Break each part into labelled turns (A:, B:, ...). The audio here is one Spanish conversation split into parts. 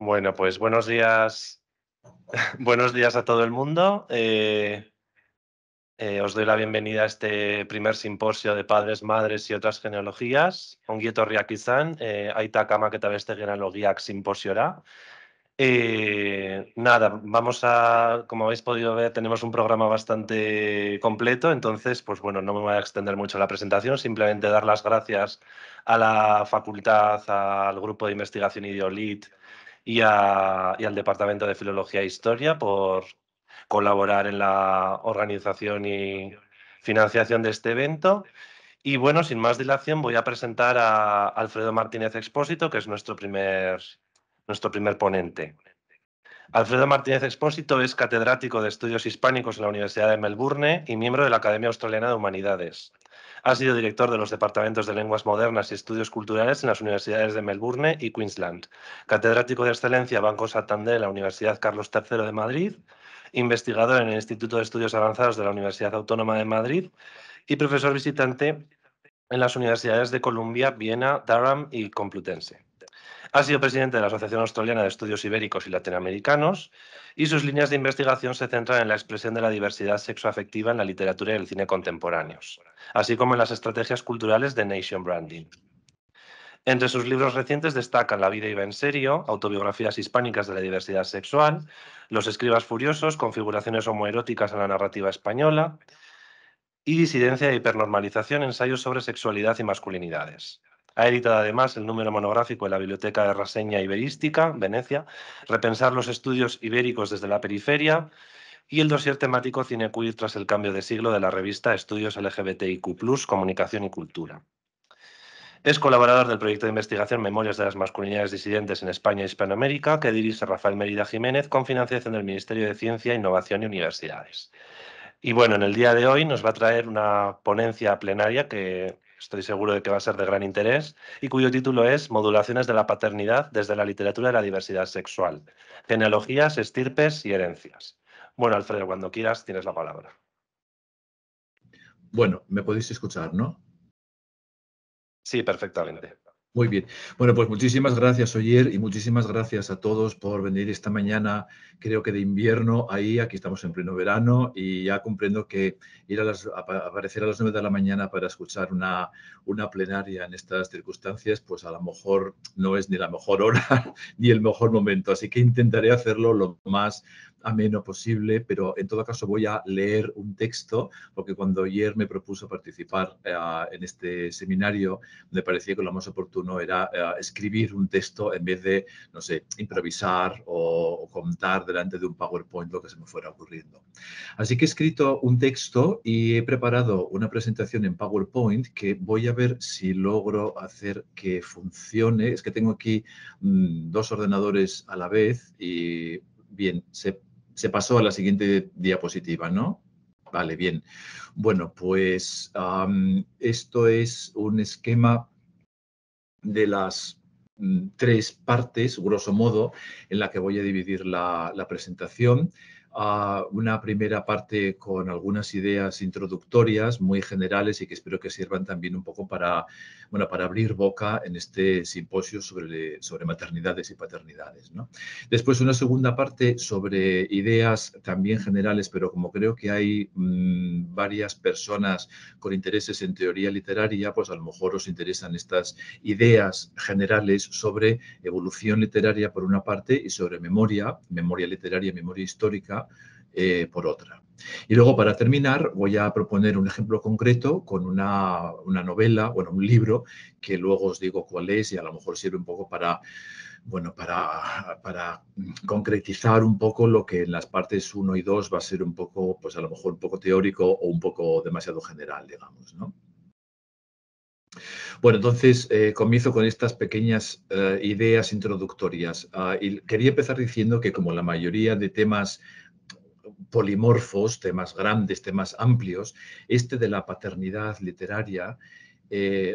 A: Bueno, pues buenos días, buenos días a todo el mundo. Os doy la bienvenida a este primer simposio de padres, madres y otras genealogías. Ongi etorriak izan, aita kamak eta beste genealogiak simposiora. Nada, como habéis podido ver, tenemos un programa bastante completo, entonces, pues bueno, no me voy a extender mucho la presentación, simplemente dar las gracias a la facultad, al grupo de investigación IDEOLIT y al Departamento de Filología e Historia por colaborar en la organización y financiación de este evento. Y bueno, sin más dilación, voy a presentar a Alfredo Martínez Expósito, que es nuestro primer ponente. Alfredo Martínez Expósito es catedrático de Estudios Hispánicos en la Universidad de Melbourne y miembro de la Academia Australiana de Humanidades. Ha sido director de los departamentos de Lenguas Modernas y Estudios Culturales en las universidades de Melbourne y Queensland, catedrático de excelencia Banco Santander en la Universidad Carlos III de Madrid, investigador en el Instituto de Estudios Avanzados de la Universidad Autónoma de Madrid y profesor visitante en las universidades de Columbia, Viena, Durham y Complutense. Ha sido presidente de la Asociación Australiana de Estudios Ibéricos y Latinoamericanos y sus líneas de investigación se centran en la expresión de la diversidad sexoafectiva en la literatura y el cine contemporáneos, así como en las estrategias culturales de nation branding. Entre sus libros recientes destacan La vida iba en serio, autobiografías hispánicas de la diversidad sexual, Los escribas furiosos, configuraciones homoeróticas en la narrativa española y Disidencia e hipernormalización, ensayos sobre sexualidad y masculinidades. Ha editado además el número monográfico de la Biblioteca de Reseña Iberística, Venecia, Repensar los estudios ibéricos desde la periferia y el dossier temático Cine Queer tras el cambio de siglo de la revista Estudios LGBTIQ+, Comunicación y Cultura. Es colaborador del proyecto de investigación Memorias de las Masculinidades Disidentes en España e Hispanoamérica, que dirige Rafael Merida Jiménez con financiación del Ministerio de Ciencia, Innovación y Universidades. Y bueno, en el día de hoy nos va a traer una ponencia plenaria que estoy seguro de que va a ser de gran interés y cuyo título es Modulaciones de la paternidad desde la literatura de la diversidad sexual, genealogías, estirpes y herencias. Bueno, Alfredo, cuando quieras tienes la palabra.
B: Bueno, me podéis escuchar, ¿no?
A: Sí, perfectamente.
B: Muy bien. Bueno, pues muchísimas gracias, Oyer, y muchísimas gracias a todos por venir esta mañana, creo que de invierno, ahí, aquí estamos en pleno verano, y ya comprendo que ir a aparecer a las 9 de la mañana para escuchar una plenaria en estas circunstancias, pues a lo mejor no es ni la mejor hora ni el mejor momento. Así que intentaré hacerlo lo más ameno posible, pero en todo caso voy a leer un texto, porque cuando ayer me propuso participar en este seminario, me parecía que lo más oportuno era escribir un texto en vez de, no sé, improvisar o contar delante de un PowerPoint lo que se me fuera ocurriendo. Así que he escrito un texto y he preparado una presentación en PowerPoint que voy a ver si logro hacer que funcione. Es que tengo aquí dos ordenadores a la vez y, bien, se pasó a la siguiente diapositiva, ¿no? Vale, bien. Bueno, pues esto es un esquema de las tres partes, grosso modo, en la que voy a dividir la presentación. Una primera parte con algunas ideas introductorias muy generales y que espero que sirvan también un poco para, bueno, para abrir boca en este simposio sobre maternidades y paternidades, ¿no? Después una segunda parte sobre ideas también generales, pero como creo que hay varias personas con intereses en teoría literaria, pues a lo mejor os interesan estas ideas generales sobre evolución literaria por una parte y sobre memoria literaria, memoria histórica por otra. Y luego, para terminar, voy a proponer un ejemplo concreto con una novela, bueno, un libro, que luego os digo cuál es y a lo mejor sirve un poco para, bueno, para concretizar un poco lo que en las partes 1 y 2 va a ser un poco, pues a lo mejor un poco teórico o un poco demasiado general, digamos, ¿no? Bueno, entonces comienzo con estas pequeñas ideas introductorias. Y quería empezar diciendo que como la mayoría de temas polimorfos, temas grandes, temas amplios, este de la paternidad literaria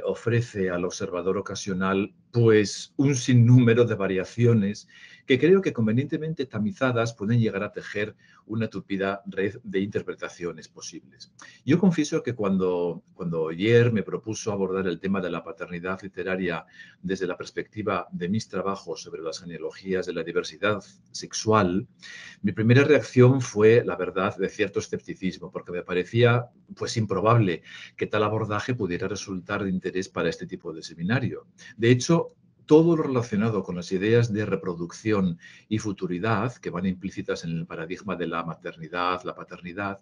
B: ofrece al observador ocasional pues un sinnúmero de variaciones que creo que convenientemente tamizadas pueden llegar a tejer una tupida red de interpretaciones posibles. Yo confieso que cuando Oller me propuso abordar el tema de la paternidad literaria desde la perspectiva de mis trabajos sobre las genealogías de la diversidad sexual, mi primera reacción fue, la verdad, de cierto escepticismo, porque me parecía pues improbable que tal abordaje pudiera resultar de interés para este tipo de seminario. De hecho, todo lo relacionado con las ideas de reproducción y futuridad, que van implícitas en el paradigma de la maternidad, la paternidad,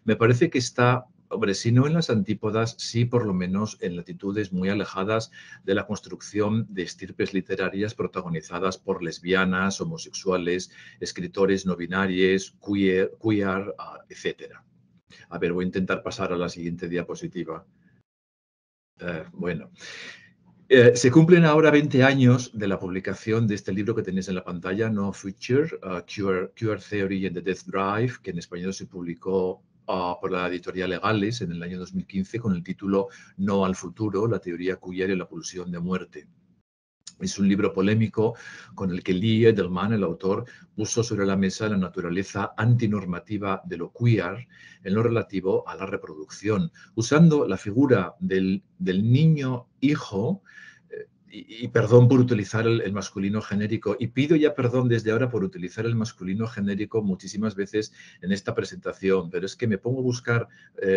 B: me parece que está, hombre, si no en las antípodas, sí por lo menos en latitudes muy alejadas de la construcción de estirpes literarias protagonizadas por lesbianas, homosexuales, escritores no binarios, queer, etc. A ver, voy a intentar pasar a la siguiente diapositiva. Bueno. Se cumplen ahora 20 años de la publicación de este libro que tenéis en la pantalla, No Future, Queer Theory and the Death Drive, que en español se publicó por la editorial Legales en el año 2015 con el título No al futuro, la teoría queer y la pulsión de muerte. Es un libro polémico con el que Lee Edelman, el autor, puso sobre la mesa la naturaleza antinormativa de lo queer en lo relativo a la reproducción, usando la figura del niño hijo, y perdón por utilizar el masculino genérico, y pido ya perdón desde ahora por utilizar el masculino genérico muchísimas veces en esta presentación, pero es que me pongo a buscar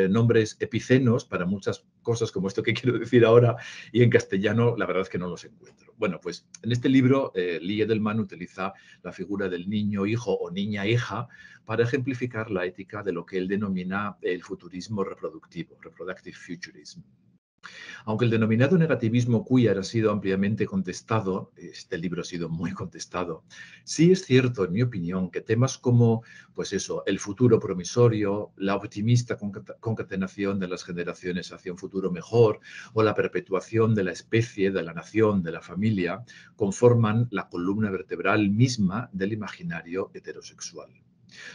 B: nombres epicenos para muchas cosas como esto que quiero decir ahora, y en castellano la verdad es que no los encuentro. Bueno, pues en este libro Lee Edelman utiliza la figura del niño hijo o niña hija para ejemplificar la ética de lo que él denomina el futurismo reproductivo, reproductive futurism. Aunque el denominado negativismo queer ha sido ampliamente contestado, este libro ha sido muy contestado, sí es cierto, en mi opinión, que temas como, pues eso, el futuro promisorio, la optimista concatenación de las generaciones hacia un futuro mejor o la perpetuación de la especie, de la nación, de la familia, conforman la columna vertebral misma del imaginario heterosexual.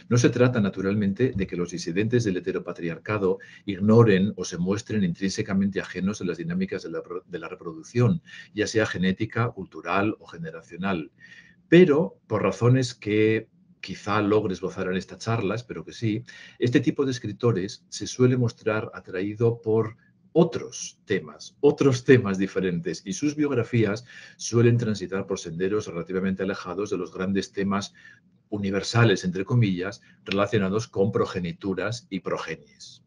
B: No se trata, naturalmente, de que los disidentes del heteropatriarcado ignoren o se muestren intrínsecamente ajenos a las dinámicas de la reproducción, ya sea genética, cultural o generacional. Pero, por razones que quizá logre esbozar en esta charla, espero que sí, este tipo de escritores se suele mostrar atraído por otros temas diferentes, y sus biografías suelen transitar por senderos relativamente alejados de los grandes temas universales, entre comillas, relacionados con progenituras y progenies.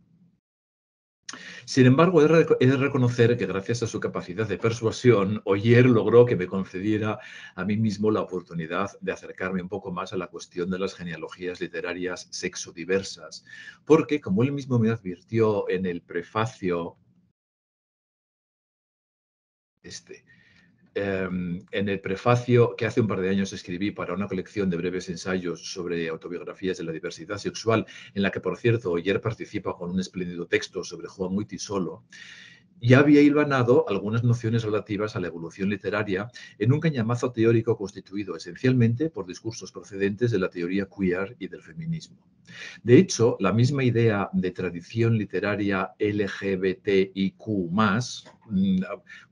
B: Sin embargo, he de reconocer que gracias a su capacidad de persuasión, Oller logró que me concediera a mí mismo la oportunidad de acercarme un poco más a la cuestión de las genealogías literarias sexodiversas, porque, como él mismo me advirtió en el prefacio, en el prefacio que hace un par de años escribí para una colección de breves ensayos sobre autobiografías de la diversidad sexual, en la que, por cierto, Oller participa con un espléndido texto sobre Juan Muitisolo, ya había hilvanado algunas nociones relativas a la evolución literaria en un cañamazo teórico constituido esencialmente por discursos procedentes de la teoría queer y del feminismo. De hecho, la misma idea de tradición literaria LGBTIQ+,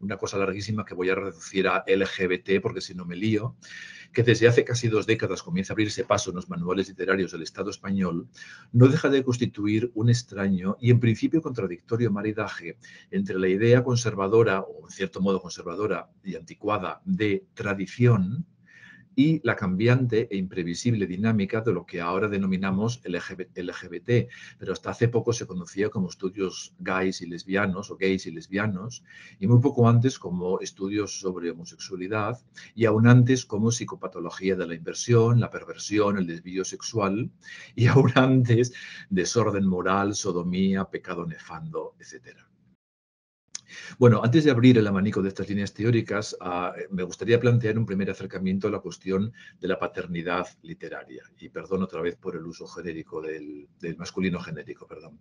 B: una cosa larguísima que voy a reducir a LGBT porque si no me lío, que desde hace casi 2 décadas comienza a abrirse paso en los manuales literarios del Estado español, no deja de constituir un extraño y en principio contradictorio maridaje entre la idea conservadora, o en cierto modo conservadora y anticuada, de tradición y la cambiante e imprevisible dinámica de lo que ahora denominamos LGBT, pero hasta hace poco se conocía como estudios gays y lesbianos, o gays y lesbianos, y muy poco antes como estudios sobre homosexualidad, y aún antes como psicopatología de la inversión, la perversión, el desvío sexual, y aún antes desorden moral, sodomía, pecado nefando, etc. Bueno, antes de abrir el abanico de estas líneas teóricas, me gustaría plantear un primer acercamiento a la cuestión de la paternidad literaria. Y perdón otra vez por el uso genérico del masculino genérico, perdón.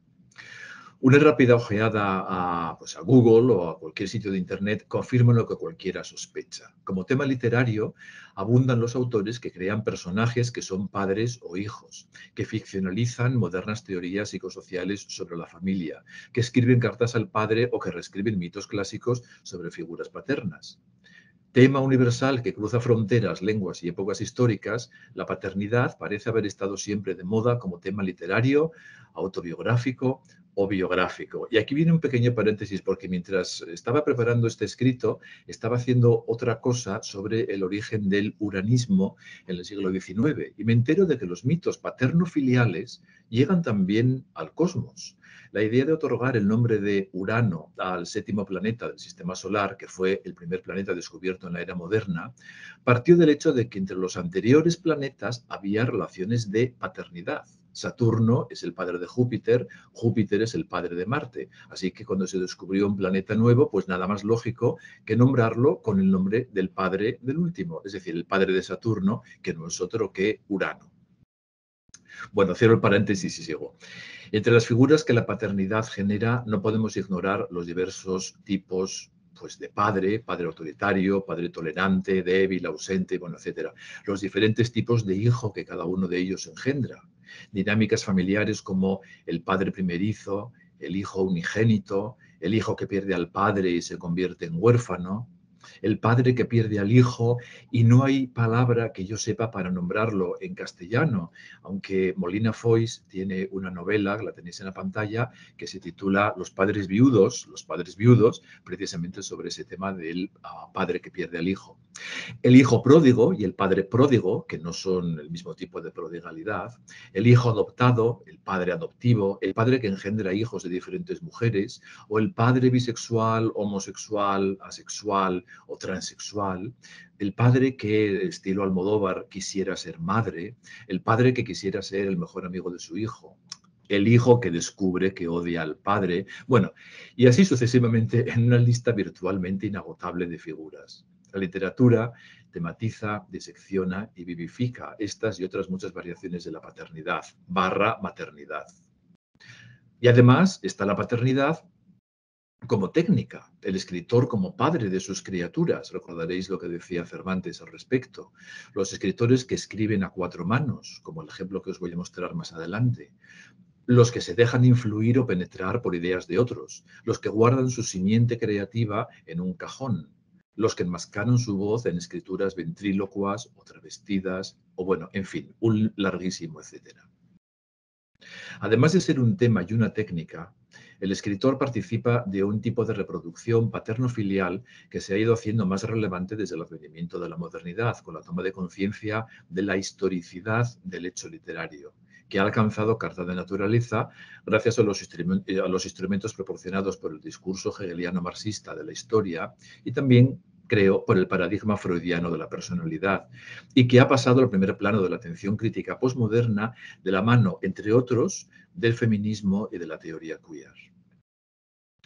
B: Una rápida ojeada a Google o a cualquier sitio de Internet confirma lo que cualquiera sospecha. Como tema literario, abundan los autores que crean personajes que son padres o hijos, que ficcionalizan modernas teorías psicosociales sobre la familia, que escriben cartas al padre o que reescriben mitos clásicos sobre figuras paternas. Tema universal que cruza fronteras, lenguas y épocas históricas, la paternidad parece haber estado siempre de moda como tema literario, autobiográfico o biográfico. Y aquí viene un pequeño paréntesis, porque mientras estaba preparando este escrito, estaba haciendo otra cosa sobre el origen del uranismo en el siglo XIX, y me entero de que los mitos paterno-filiales llegan también al cosmos. La idea de otorgar el nombre de Urano al séptimo planeta del sistema solar, que fue el primer planeta descubierto en la era moderna, partió del hecho de que entre los anteriores planetas había relaciones de paternidad. Saturno es el padre de Júpiter, Júpiter es el padre de Marte. Así que cuando se descubrió un planeta nuevo, pues nada más lógico que nombrarlo con el nombre del padre del último, es decir, el padre de Saturno, que no es otro que Urano. Bueno, cierro el paréntesis y sigo. Entre las figuras que la paternidad genera, no podemos ignorar los diversos tipos, pues, de padre, padre autoritario, padre tolerante, débil, ausente, bueno, etcétera. Los diferentes tipos de hijo que cada uno de ellos engendra. Dinámicas familiares como el padre primerizo, el hijo unigénito, el hijo que pierde al padre y se convierte en huérfano, el padre que pierde al hijo, y no hay palabra que yo sepa para nombrarlo en castellano, aunque Molina Foix tiene una novela, la tenéis en la pantalla, que se titula Los padres viudos, precisamente sobre ese tema del padre que pierde al hijo. El hijo pródigo y el padre pródigo, que no son el mismo tipo de prodigalidad, el hijo adoptado, el padre adoptivo, el padre que engendra hijos de diferentes mujeres, o el padre bisexual, homosexual, asexual o transexual, el padre que, estilo Almodóvar, quisiera ser madre, el padre que quisiera ser el mejor amigo de su hijo, el hijo que descubre que odia al padre, bueno, y así sucesivamente en una lista virtualmente inagotable de figuras. La literatura tematiza, disecciona y vivifica estas y otras muchas variaciones de la paternidad / maternidad. Y además está la paternidad como técnica, el escritor como padre de sus criaturas. Recordaréis lo que decía Cervantes al respecto. Los escritores que escriben a cuatro manos, como el ejemplo que os voy a mostrar más adelante. Los que se dejan influir o penetrar por ideas de otros. Los que guardan su simiente creativa en un cajón. Los que enmascaran su voz en escrituras ventrílocuas o travestidas, o bueno, en fin, un larguísimo etcétera. Además de ser un tema y una técnica, el escritor participa de un tipo de reproducción paterno-filial que se ha ido haciendo más relevante desde el advenimiento de la modernidad, con la toma de conciencia de la historicidad del hecho literario, que ha alcanzado carta de naturaleza gracias a los instrumentos proporcionados por el discurso hegeliano marxista de la historia y también, creo, por el paradigma freudiano de la personalidad, y que ha pasado al primer plano de la atención crítica posmoderna de la mano, entre otros, del feminismo y de la teoría queer.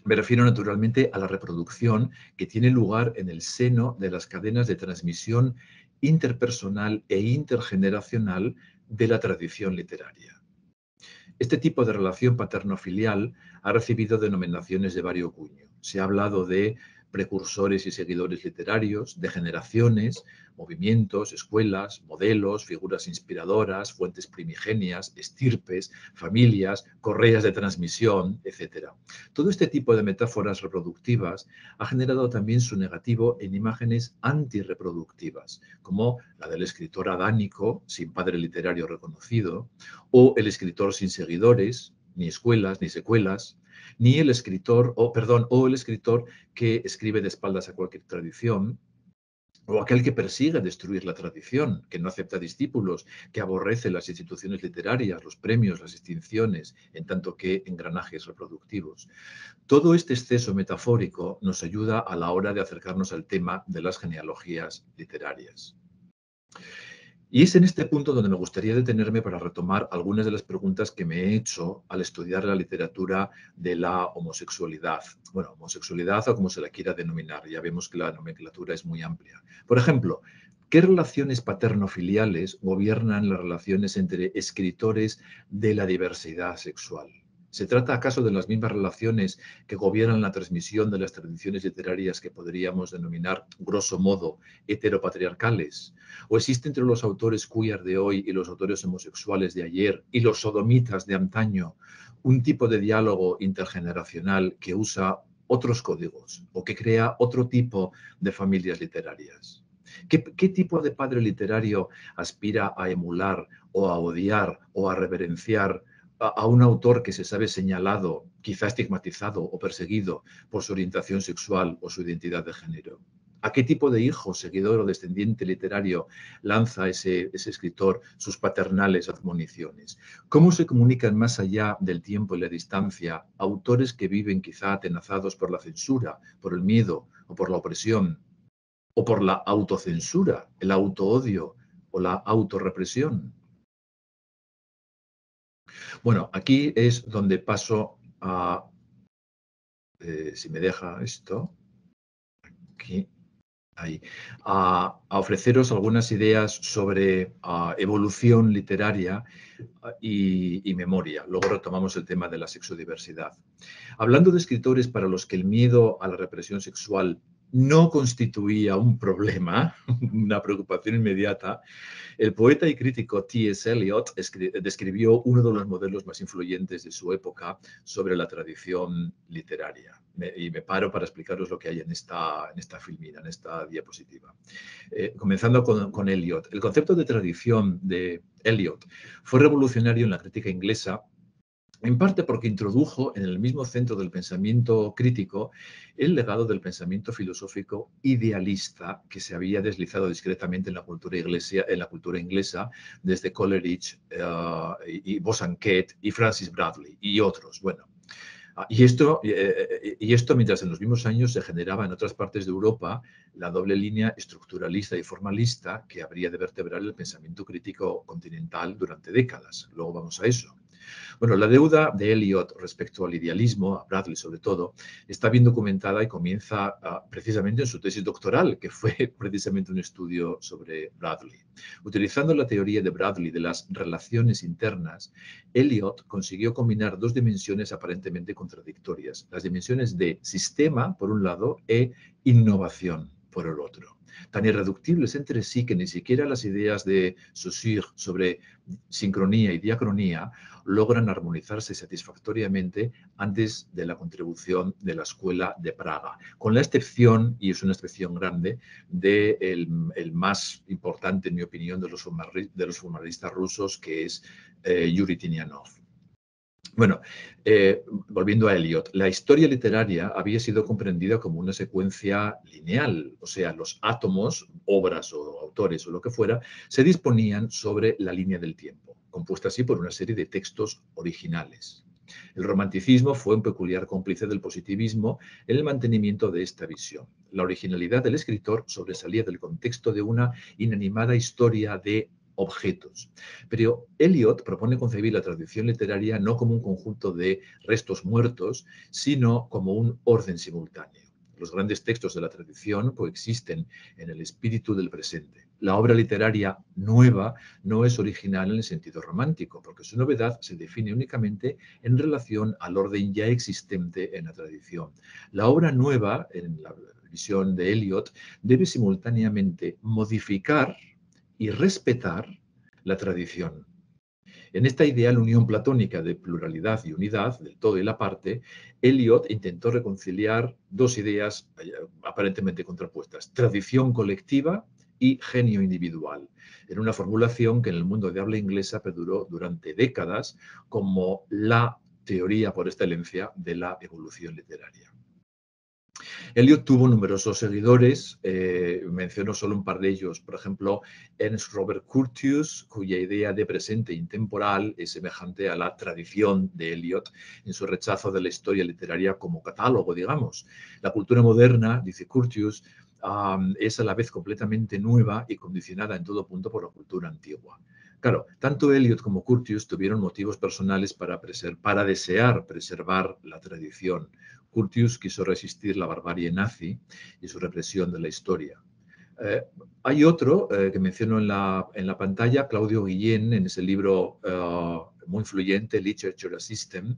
B: Me refiero naturalmente a la reproducción que tiene lugar en el seno de las cadenas de transmisión interpersonal e intergeneracional de la tradición literaria. Este tipo de relación paterno-filial ha recibido denominaciones de varios cuño. Se ha hablado de precursores y seguidores literarios, de generaciones, movimientos, escuelas, modelos, figuras inspiradoras, fuentes primigenias, estirpes, familias, correas de transmisión, etc. Todo este tipo de metáforas reproductivas ha generado también su negativo en imágenes antirreproductivas, como la del escritor adánico, sin padre literario reconocido, o el escritor sin seguidores, ni escuelas, ni secuelas, ni el escritor, o el escritor que escribe de espaldas a cualquier tradición, o aquel que persigue destruir la tradición, que no acepta discípulos, que aborrece las instituciones literarias, los premios, las distinciones, en tanto que engranajes reproductivos. Todo este exceso metafórico nos ayuda a la hora de acercarnos al tema de las genealogías literarias. Y es en este punto donde me gustaría detenerme para retomar algunas de las preguntas que me he hecho al estudiar la literatura de la homosexualidad. Bueno, homosexualidad o como se la quiera denominar, ya vemos que la nomenclatura es muy amplia. Por ejemplo, ¿qué relaciones paterno-filiales gobiernan las relaciones entre escritores de la diversidad sexual? ¿Se trata acaso de las mismas relaciones que gobiernan la transmisión de las tradiciones literarias que podríamos denominar, grosso modo, heteropatriarcales? ¿O existe entre los autores queer de hoy y los autores homosexuales de ayer y los sodomitas de antaño un tipo de diálogo intergeneracional que usa otros códigos o que crea otro tipo de familias literarias. ¿Qué tipo de padre literario aspira a emular o a odiar o a reverenciar a un autor que se sabe señalado, quizá estigmatizado o perseguido por su orientación sexual o su identidad de género? ¿A qué tipo de hijo, seguidor o descendiente literario lanza ese escritor sus paternales admoniciones? ¿Cómo se comunican más allá del tiempo y la distancia autores que viven quizá atenazados por la censura, por el miedo o por la opresión, o por la autocensura, el autoodio o la autorrepresión? Bueno, aquí es donde paso a, si me deja esto, aquí, ahí, a ofreceros algunas ideas sobre evolución literaria y memoria. Luego retomamos el tema de la sexodiversidad. Hablando de escritores para los que el miedo a la represión sexual no constituía un problema, una preocupación inmediata, el poeta y crítico T.S. Eliot describió uno de los modelos más influyentes de su época sobre la tradición literaria. Y me paro para explicaros lo que hay en esta filmina, en esta diapositiva. Comenzando con Eliot. El concepto de tradición de Eliot fue revolucionario en la crítica inglesa, en parte porque introdujo en el mismo centro del pensamiento crítico el legado del pensamiento filosófico idealista que se había deslizado discretamente en la cultura inglesa desde Coleridge y Bosanquet y Francis Bradley y otros. Bueno, y esto mientras en los mismos años se generaba en otras partes de Europa la doble línea estructuralista y formalista que habría de vertebrar el pensamiento crítico continental durante décadas. Luego vamos a eso. Bueno, la deuda de Eliot respecto al idealismo, a Bradley sobre todo, está bien documentada y comienza precisamente en su tesis doctoral, que fue precisamente un estudio sobre Bradley. Utilizando la teoría de Bradley de las relaciones internas, Eliot consiguió combinar dos dimensiones aparentemente contradictorias, las dimensiones de sistema, por un lado, e innovación, por el otro, tan irreductibles entre sí que ni siquiera las ideas de Saussure sobre sincronía y diacronía logran armonizarse satisfactoriamente antes de la contribución de la Escuela de Praga, con la excepción, y es una excepción grande, del más importante, en mi opinión, de los formalistas rusos, que es Yuri Tinianov. Bueno, volviendo a Eliot, la historia literaria había sido comprendida como una secuencia lineal, o sea, los átomos, obras o autores o lo que fuera, se disponían sobre la línea del tiempo, compuesta así por una serie de textos originales. El romanticismo fue un peculiar cómplice del positivismo en el mantenimiento de esta visión. La originalidad del escritor sobresalía del contexto de una inanimada historia de objetos. Pero Eliot propone concebir la tradición literaria no como un conjunto de restos muertos, sino como un orden simultáneo. Los grandes textos de la tradición coexisten en el espíritu del presente. La obra literaria nueva no es original en el sentido romántico, porque su novedad se define únicamente en relación al orden ya existente en la tradición. La obra nueva, en la visión de Eliot, debe simultáneamente modificar y respetar la tradición. En esta ideal unión platónica de pluralidad y unidad, del todo y la parte, Eliot intentó reconciliar dos ideas aparentemente contrapuestas, tradición colectiva y genio individual, en una formulación que en el mundo de habla inglesa perduró durante décadas como la teoría por excelencia de la evolución literaria. Eliot tuvo numerosos seguidores, menciono solo un par de ellos, por ejemplo, Ernst Robert Curtius, cuya idea de presente intemporal es semejante a la tradición de Eliot en su rechazo de la historia literaria como catálogo, digamos. La cultura moderna, dice Curtius, es a la vez completamente nueva y condicionada en todo punto por la cultura antigua. Claro, tanto Eliot como Curtius tuvieron motivos personales para desear preservar la tradición. Curtius quiso resistir la barbarie nazi y su represión de la historia. Hay otro que menciono en la pantalla, Claudio Guillén, en ese libro muy influyente, Literature System,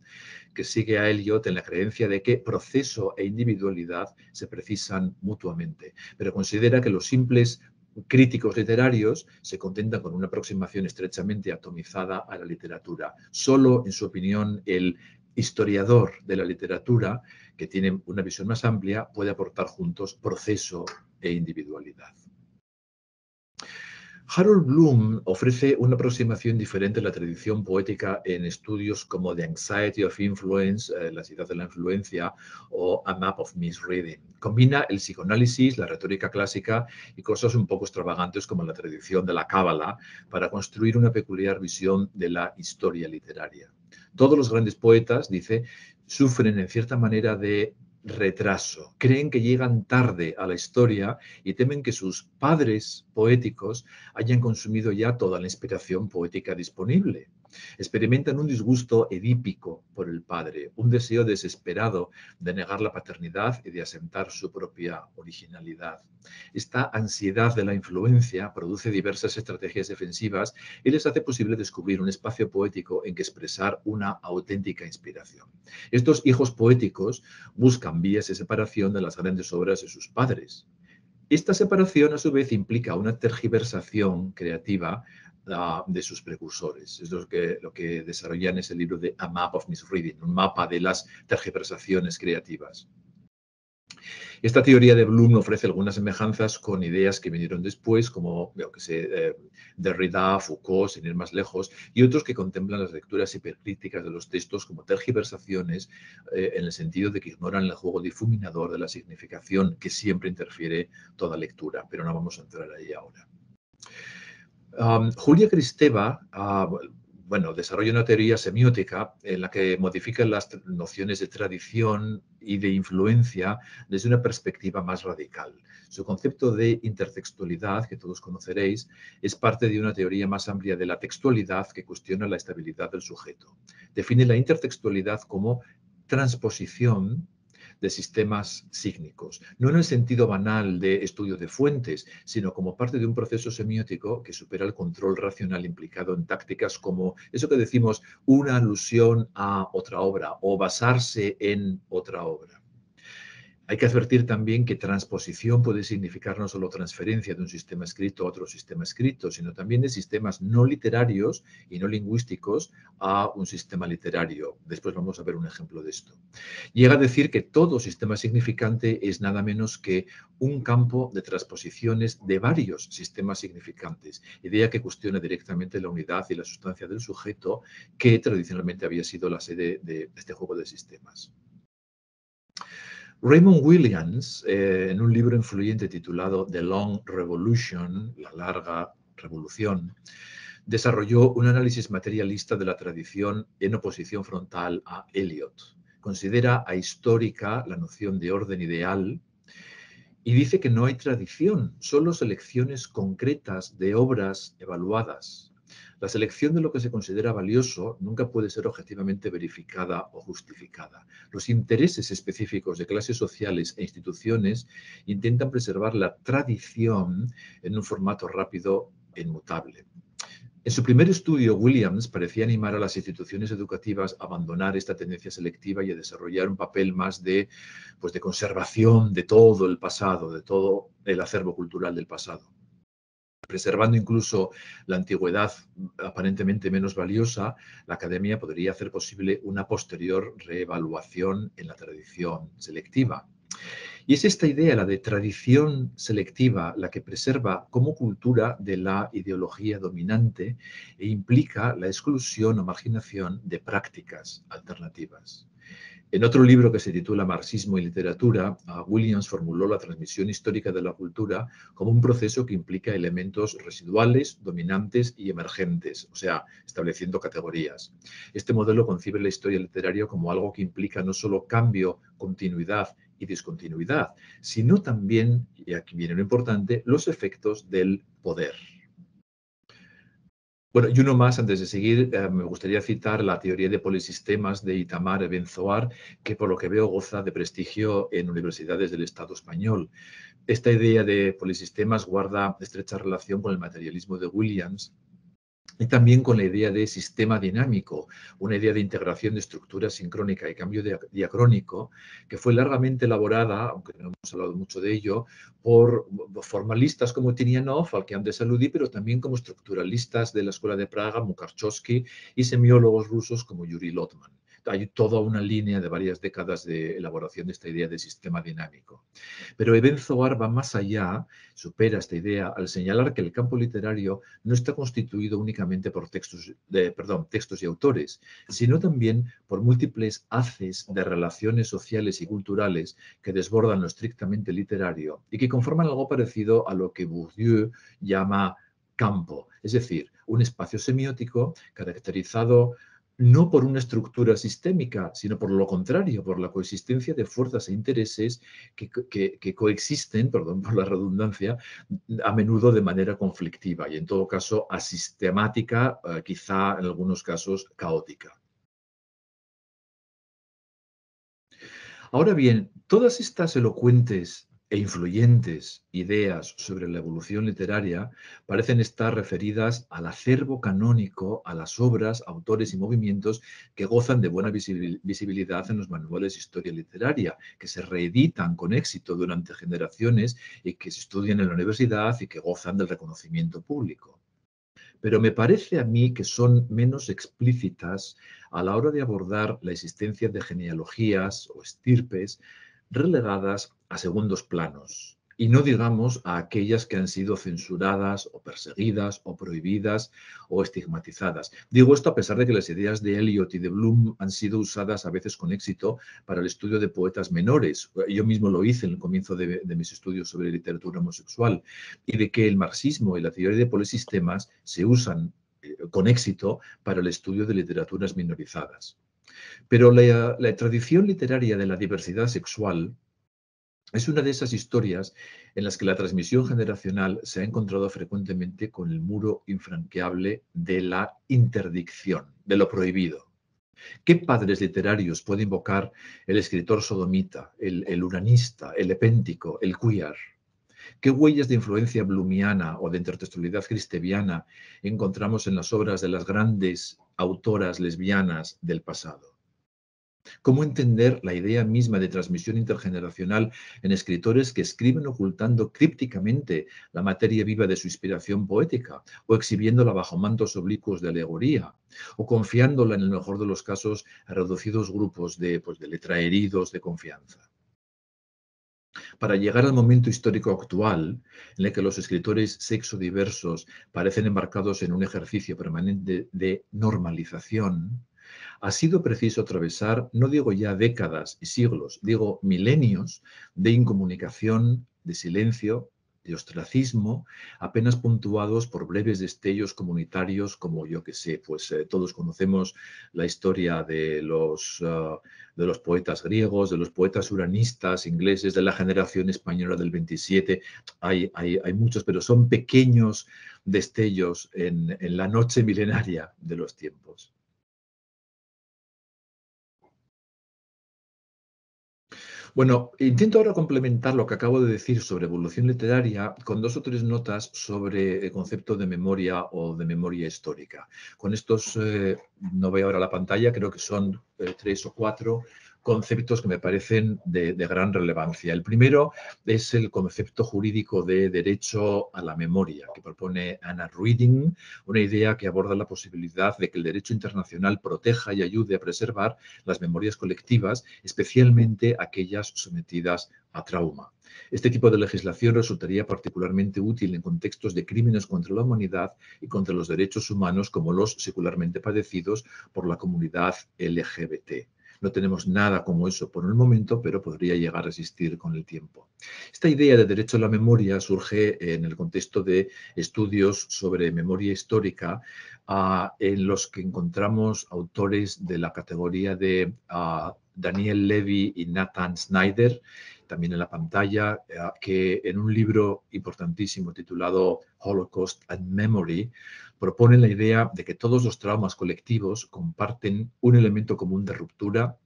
B: que sigue a Eliot en la creencia de que proceso e individualidad se precisan mutuamente, pero considera que los simples críticos literarios se contentan con una aproximación estrechamente atomizada a la literatura. Solo, en su opinión, el historiador de la literatura, que tiene una visión más amplia, puede aportar juntos proceso e individualidad. Harold Bloom ofrece una aproximación diferente a la tradición poética en estudios como The Anxiety of Influence, la ansiedad de la influencia, o A Map of Misreading. Combina el psicoanálisis, la retórica clásica y cosas un poco extravagantes como la tradición de la cábala para construir una peculiar visión de la historia literaria. Todos los grandes poetas, dice, sufren en cierta manera de retraso. Creen que llegan tarde a la historia y temen que sus padres poéticos hayan consumido ya toda la inspiración poética disponible. Experimentan un disgusto edípico por el padre, un deseo desesperado de negar la paternidad y de asentar su propia originalidad. Esta ansiedad de la influencia produce diversas estrategias defensivas y les hace posible descubrir un espacio poético en que expresar una auténtica inspiración. Estos hijos poéticos buscan vías de separación de las grandes obras de sus padres. Esta separación, a su vez, implica una tergiversación creativa de sus precursores. Es lo que desarrolla en ese libro de A Map of Misreading, un mapa de las tergiversaciones creativas. Esta teoría de Bloom ofrece algunas semejanzas con ideas que vinieron después, como Derrida, Foucault, sin ir más lejos, y otros que contemplan las lecturas hipercríticas de los textos como tergiversaciones, en el sentido de que ignoran el juego difuminador de la significación que siempre interfiere toda lectura, pero no vamos a entrar ahí ahora. Julia Kristeva desarrolla una teoría semiótica en la que modifica las nociones de tradición y de influencia desde una perspectiva más radical. Su concepto de intertextualidad, que todos conoceréis, es parte de una teoría más amplia de la textualidad que cuestiona la estabilidad del sujeto. Define la intertextualidad como transposición de sistemas sígnicos, no en el sentido banal de estudio de fuentes, sino como parte de un proceso semiótico que supera el control racional implicado en tácticas como eso que decimos una alusión a otra obra o basarse en otra obra. Hay que advertir también que transposición puede significar no solo transferencia de un sistema escrito a otro sistema escrito, sino también de sistemas no literarios y no lingüísticos a un sistema literario. Después vamos a ver un ejemplo de esto. Llega a decir que todo sistema significante es nada menos que un campo de transposiciones de varios sistemas significantes, idea que cuestiona directamente la unidad y la sustancia del sujeto, que tradicionalmente había sido la sede de este juego de sistemas. Raymond Williams, en un libro influyente titulado The Long Revolution, la larga revolución, desarrolló un análisis materialista de la tradición en oposición frontal a Eliot. Considera ahistórica la noción de orden ideal y dice que no hay tradición, solo selecciones concretas de obras evaluadas. La selección de lo que se considera valioso nunca puede ser objetivamente verificada o justificada. Los intereses específicos de clases sociales e instituciones intentan preservar la tradición en un formato rápido e inmutable. En su primer estudio, Williams parecía animar a las instituciones educativas a abandonar esta tendencia selectiva y a desarrollar un papel más de conservación de todo el pasado, de todo el acervo cultural del pasado. Preservando incluso la antigüedad aparentemente menos valiosa, la academia podría hacer posible una posterior reevaluación en la tradición selectiva. Y es esta idea, la de tradición selectiva, la que preserva como cultura de la ideología dominante e implica la exclusión o marginación de prácticas alternativas. En otro libro que se titula Marxismo y literatura, Williams formuló la transmisión histórica de la cultura como un proceso que implica elementos residuales, dominantes y emergentes, o sea, estableciendo categorías. Este modelo concibe la historia literaria como algo que implica no solo cambio, continuidad y discontinuidad, sino también, y aquí viene lo importante, los efectos del poder. Bueno, y uno más, antes de seguir, me gustaría citar la teoría de polisistemas de Itamar Ebenzoar, que por lo que veo goza de prestigio en universidades del Estado español. Esta idea de polisistemas guarda estrecha relación con el materialismo de Williams y también con la idea de sistema dinámico, una idea de integración de estructura sincrónica y cambio diacrónico que fue largamente elaborada, aunque no hemos hablado mucho de ello, por formalistas como Tinianov, al que antes aludí, pero también como estructuralistas de la Escuela de Praga, Mukarczewski, y semiólogos rusos como Yuri Lotman. hay toda una línea de varias décadas de elaboración de esta idea de sistema dinámico. Pero Ebenzoar va más allá, supera esta idea al señalar que el campo literario no está constituido únicamente por textos y autores, sino también por múltiples haces de relaciones sociales y culturales que desbordan lo estrictamente literario y que conforman algo parecido a lo que Bourdieu llama campo, es decir, un espacio semiótico caracterizado no por una estructura sistémica, sino por lo contrario, por la coexistencia de fuerzas e intereses que coexisten, perdón por la redundancia, a menudo de manera conflictiva y en todo caso asistemática, quizá en algunos casos caótica. Ahora bien, todas estas elocuentes e influyentes ideas sobre la evolución literaria parecen estar referidas al acervo canónico, a las obras, autores y movimientos que gozan de buena visibilidad en los manuales de historia literaria, que se reeditan con éxito durante generaciones y que se estudian en la universidad y que gozan del reconocimiento público. Pero me parece a mí que son menos explícitas a la hora de abordar la existencia de genealogías o estirpes relegadas a segundos planos, y no digamos a aquellas que han sido censuradas o perseguidas o prohibidas o estigmatizadas. Digo esto a pesar de que las ideas de Eliot y de Bloom han sido usadas a veces con éxito para el estudio de poetas menores. Yo mismo lo hice en el comienzo de mis estudios sobre literatura homosexual, y de que el marxismo y la teoría de polisistemas se usan con éxito para el estudio de literaturas minorizadas. Pero la tradición literaria de la diversidad sexual es una de esas historias en las que la transmisión generacional se ha encontrado frecuentemente con el muro infranqueable de la interdicción, de lo prohibido. ¿Qué padres literarios puede invocar el escritor sodomita, el uranista, el epéntico, el queer? ¿Qué huellas de influencia blumiana o de intertextualidad cristeviana encontramos en las obras de las grandes autoras lesbianas del pasado? ¿Cómo entender la idea misma de transmisión intergeneracional en escritores que escriben ocultando crípticamente la materia viva de su inspiración poética o exhibiéndola bajo mantos oblicuos de alegoría o confiándola, en el mejor de los casos, a reducidos grupos de letraheridos de confianza? Para llegar al momento histórico actual, en el que los escritores sexodiversos parecen embarcados en un ejercicio permanente de normalización, ha sido preciso atravesar, no digo ya décadas y siglos, digo milenios de incomunicación, de silencio, de ostracismo, apenas puntuados por breves destellos comunitarios como, yo que sé, pues todos conocemos la historia de los poetas griegos, de los poetas uranistas ingleses, de la generación española del 27. Hay muchos, pero son pequeños destellos en la noche milenaria de los tiempos. Bueno, intento ahora complementar lo que acabo de decir sobre evolución literaria con 2 o 3 notas sobre el concepto de memoria o de memoria histórica. Con estos, no veo ahora la pantalla, creo que son 3 o 4 conceptos que me parecen de gran relevancia. El primero es el concepto jurídico de derecho a la memoria, que propone Anna Reading, una idea que aborda la posibilidad de que el derecho internacional proteja y ayude a preservar las memorias colectivas, especialmente aquellas sometidas a trauma. Este tipo de legislación resultaría particularmente útil en contextos de crímenes contra la humanidad y contra los derechos humanos como los secularmente padecidos por la comunidad LGBT. No tenemos nada como eso por el momento, pero podría llegar a existir con el tiempo. Esta idea de derecho a la memoria surge en el contexto de estudios sobre memoria histórica en los que encontramos autores de la categoría de Daniel Levy y Nathan Snyder, también en la pantalla, que en un libro importantísimo titulado Holocaust and Memory, proponen la idea de que todos los traumas colectivos comparten un elemento común de ruptura,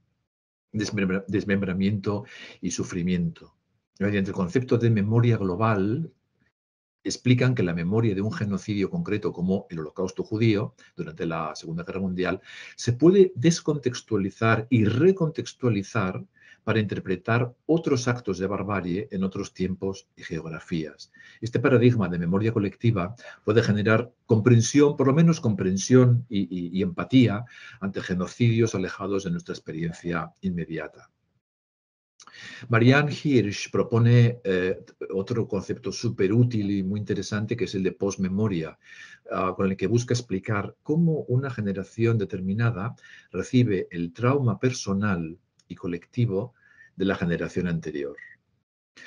B: desmembramiento y sufrimiento. Mediante el concepto de memoria global, explican que la memoria de un genocidio concreto como el Holocausto judío durante la Segunda Guerra Mundial se puede descontextualizar y recontextualizar para interpretar otros actos de barbarie en otros tiempos y geografías. Este paradigma de memoria colectiva puede generar comprensión, por lo menos comprensión y empatía ante genocidios alejados de nuestra experiencia inmediata. Marianne Hirsch propone otro concepto súper útil y muy interesante, que es el de postmemoria, con el que busca explicar cómo una generación determinada recibe el trauma personal y colectivo de la generación anterior.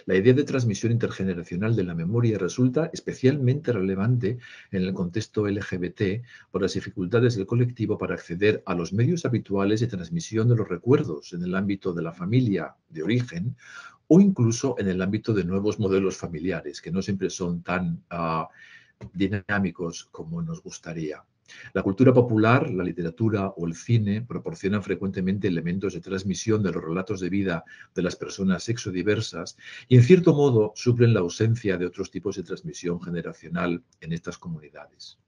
B: La idea de transmisión intergeneracional de la memoria resulta especialmente relevante en el contexto LGBT por las dificultades del colectivo para acceder a los medios habituales de transmisión de los recuerdos en el ámbito de la familia de origen o incluso en el ámbito de nuevos modelos familiares, que no siempre son tan dinámicos como nos gustaría. La cultura popular, la literatura o el cine proporcionan frecuentemente elementos de transmisión de los relatos de vida de las personas sexodiversas y, en cierto modo, suplen la ausencia de otros tipos de transmisión generacional en estas comunidades.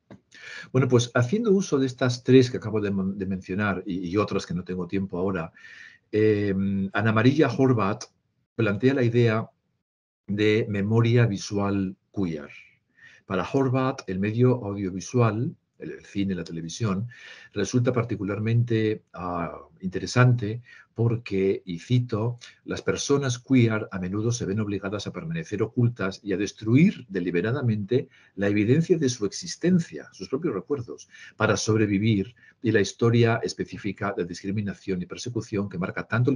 B: Bueno, pues haciendo uso de estas tres que acabo de mencionar y otras que no tengo tiempo ahora, Ana Maria Horvath plantea la idea de memoria visual queer. Para Horvath, el medio audiovisual, el cine, la televisión, resulta particularmente interesante porque, y cito, las personas queer a menudo se ven obligadas a permanecer ocultas y a destruir deliberadamente la evidencia de su existencia, sus propios recuerdos, para sobrevivir y la historia específica de discriminación y persecución que marca tanto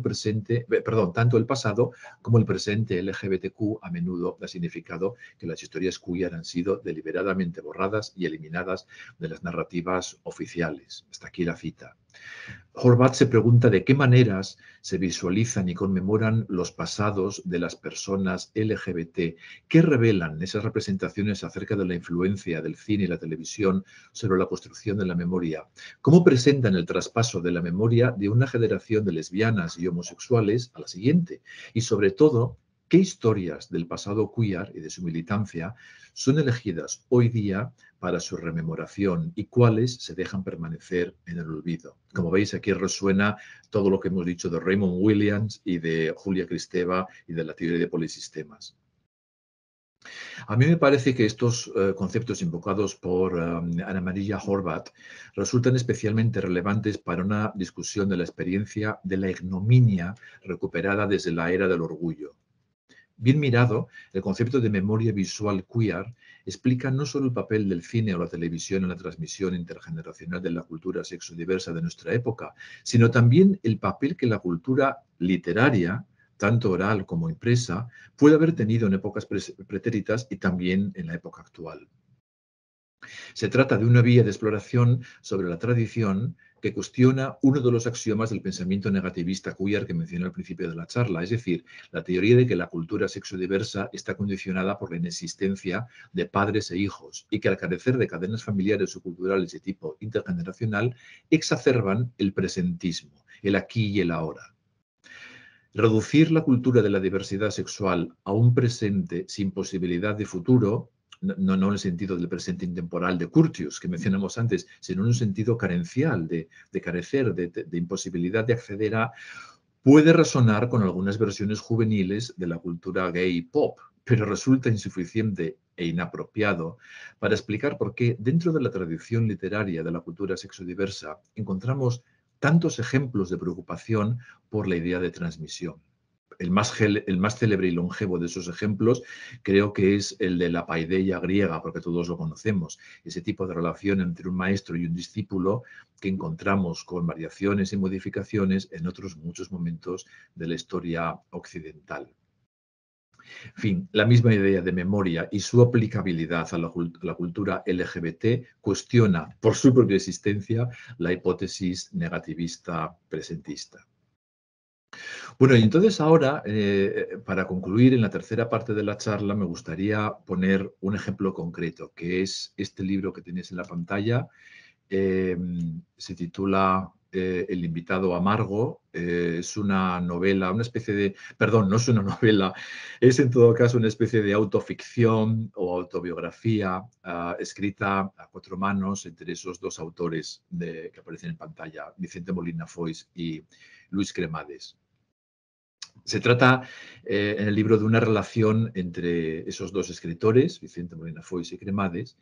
B: tanto el pasado como el presente LGBTQ a menudo ha significado que las historias queer han sido deliberadamente borradas y eliminadas de las narrativas oficiales. Hasta aquí la cita. Horvath se pregunta de qué maneras se visualizan y conmemoran los pasados de las personas LGBT, qué revelan esas representaciones acerca de la influencia del cine y la televisión sobre la construcción de la memoria, cómo presentan el traspaso de la memoria de una generación de lesbianas y homosexuales a la siguiente, y sobre todo, qué historias del pasado queer y de su militancia son elegidas hoy día para su rememoración y cuáles se dejan permanecer en el olvido. Como veis, aquí resuena todo lo que hemos dicho de Raymond Williams y de Julia Kristeva y de la teoría de polisistemas. A mí me parece que estos conceptos invocados por Ana Maria Horvath resultan especialmente relevantes para una discusión de la experiencia de la ignominia recuperada desde la era del orgullo. Bien mirado, el concepto de memoria visual queer explica no solo el papel del cine o la televisión en la transmisión intergeneracional de la cultura sexodiversa de nuestra época, sino también el papel que la cultura literaria, tanto oral como impresa, puede haber tenido en épocas pretéritas y también en la época actual. Se trata de una vía de exploración sobre la tradición que cuestiona uno de los axiomas del pensamiento negativista queer que mencioné al principio de la charla, es decir, la teoría de que la cultura sexodiversa está condicionada por la inexistencia de padres e hijos y que al carecer de cadenas familiares o culturales de tipo intergeneracional exacerban el presentismo, el aquí y el ahora. Reducir la cultura de la diversidad sexual a un presente sin posibilidad de futuro, no en el sentido del presente intemporal de Curtius, que mencionamos antes, sino en un sentido carencial, de carecer, de imposibilidad de acceder a, puede resonar con algunas versiones juveniles de la cultura gay pop, pero resulta insuficiente e inapropiado para explicar por qué dentro de la tradición literaria de la cultura sexodiversa encontramos tantos ejemplos de preocupación por la idea de transmisión. El más célebre y longevo de esos ejemplos creo que es el de la paideia griega, porque todos lo conocemos, ese tipo de relación entre un maestro y un discípulo que encontramos con variaciones y modificaciones en otros muchos momentos de la historia occidental. En fin, la misma idea de memoria y su aplicabilidad a la cultura LGBT cuestiona por su propia existencia la hipótesis negativista presentista. Bueno, y entonces ahora, para concluir en la tercera parte de la charla, me gustaría poner un ejemplo concreto, que es este libro que tenéis en la pantalla. Se titula El invitado amargo. Es una novela, una especie de... Perdón, no es una novela, es en todo caso una especie de autoficción o autobiografía escrita a cuatro manos entre esos dos autores que aparecen en pantalla, Vicente Molina Foix y Luis Cremades. Se trata en el libro de una relación entre esos dos escritores, Vicente Molina Foix y Cremades,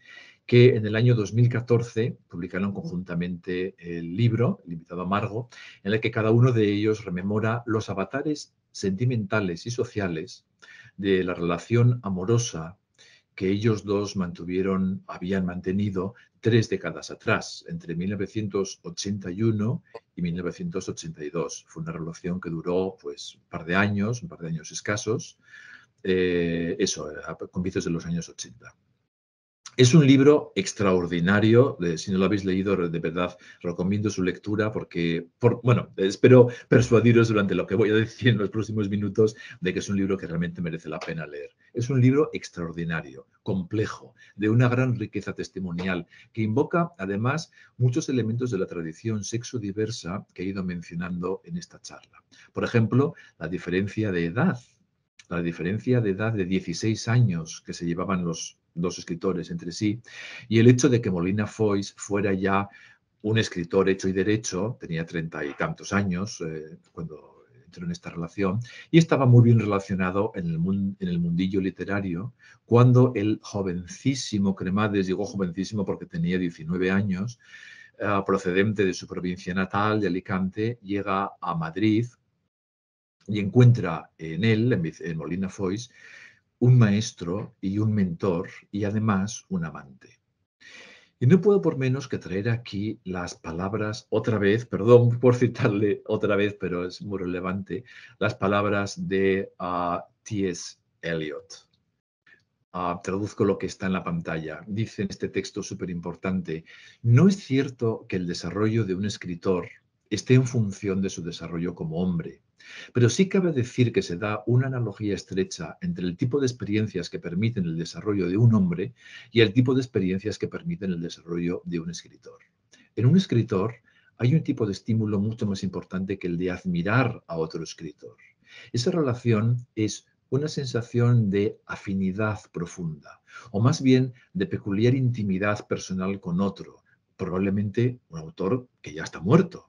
B: que en el año 2014 publicaron conjuntamente el libro, El invitado amargo, en el que cada uno de ellos rememora los avatares sentimentales y sociales de la relación amorosa que ellos dos habían mantenido 3 décadas atrás, entre 1981 y 1982. Fue una relación que duró pues un par de años escasos, a comienzos de los años 80. Es un libro extraordinario, si no lo habéis leído, de verdad recomiendo su lectura porque, bueno, espero persuadiros durante lo que voy a decir en los próximos minutos de que es un libro que realmente merece la pena leer. Es un libro extraordinario, complejo, de una gran riqueza testimonial, que invoca además muchos elementos de la tradición sexodiversa que he ido mencionando en esta charla. Por ejemplo, la diferencia de edad de 16 años que se llevaban los dos escritores entre sí, y el hecho de que Molina Foix fuera ya un escritor hecho y derecho, tenía 30 y tantos años cuando entró en esta relación, y estaba muy bien relacionado en el mundillo literario, cuando el jovencísimo Cremades, digo jovencísimo porque tenía 19 años, procedente de su provincia natal, de Alicante, llega a Madrid y encuentra en él, en Molina Foix, un maestro y un mentor y además un amante. Y no puedo por menos que traer aquí las palabras, otra vez, perdón por citarle otra vez, pero es muy relevante, las palabras de T.S. Eliot. Traduzco lo que está en la pantalla. Dice en este texto súper importante, no es cierto que el desarrollo de un escritor esté en función de su desarrollo como hombre, pero sí cabe decir que se da una analogía estrecha entre el tipo de experiencias que permiten el desarrollo de un hombre y el tipo de experiencias que permiten el desarrollo de un escritor. En un escritor hay un tipo de estímulo mucho más importante que el de admirar a otro escritor. Esa relación es una sensación de afinidad profunda, o más bien de peculiar intimidad personal con otro, probablemente un autor que ya está muerto.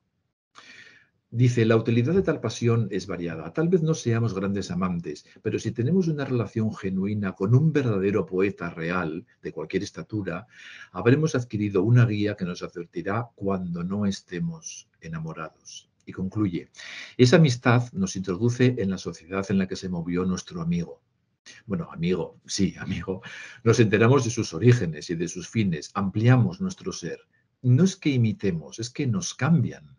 B: Dice, la utilidad de tal pasión es variada. Tal vez no seamos grandes amantes, pero si tenemos una relación genuina con un verdadero poeta real, de cualquier estatura, habremos adquirido una guía que nos advertirá cuando no estemos enamorados. Y concluye, esa amistad nos introduce en la sociedad en la que se movió nuestro amigo. Bueno, amigo, sí, amigo. Nos enteramos de sus orígenes y de sus fines, ampliamos nuestro ser. No es que imitemos, es que nos cambian.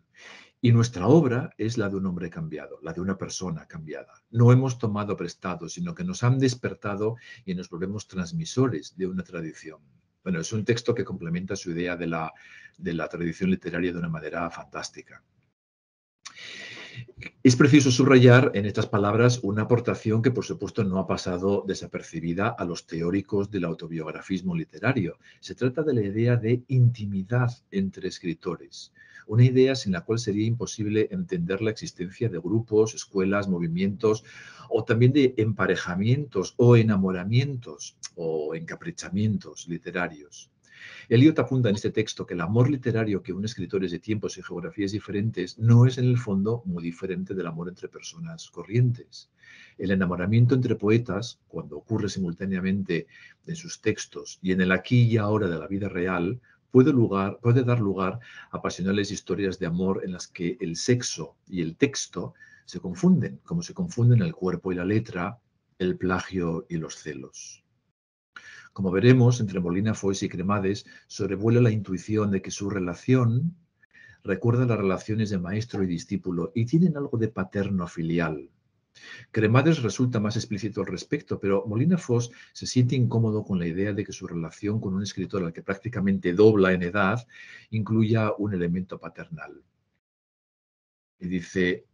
B: Y nuestra obra es la de un hombre cambiado, la de una persona cambiada. No hemos tomado prestado, sino que nos han despertado y nos volvemos transmisores de una tradición. Bueno, es un texto que complementa su idea de la tradición literaria de una manera fantástica. Es preciso subrayar en estas palabras una aportación que, por supuesto, no ha pasado desapercibida a los teóricos del autobiografismo literario. Se trata de la idea de intimidad entre escritores, una idea sin la cual sería imposible entender la existencia de grupos, escuelas, movimientos o también de emparejamientos o enamoramientos o encaprichamientos literarios. Eliot apunta en este texto que el amor literario que une escritores de tiempos y geografías diferentes no es en el fondo muy diferente del amor entre personas corrientes. El enamoramiento entre poetas, cuando ocurre simultáneamente en sus textos y en el aquí y ahora de la vida real, puede dar lugar a pasionales historias de amor en las que el sexo y el texto se confunden, como se confunden el cuerpo y la letra, el plagio y los celos. Como veremos, entre Molina Foix y Cremades sobrevuela la intuición de que su relación recuerda las relaciones de maestro y discípulo y tienen algo de paterno filial. Cremades resulta más explícito al respecto, pero Molina Foix se siente incómodo con la idea de que su relación con un escritor al que prácticamente dobla en edad incluya un elemento paternal. Y dice,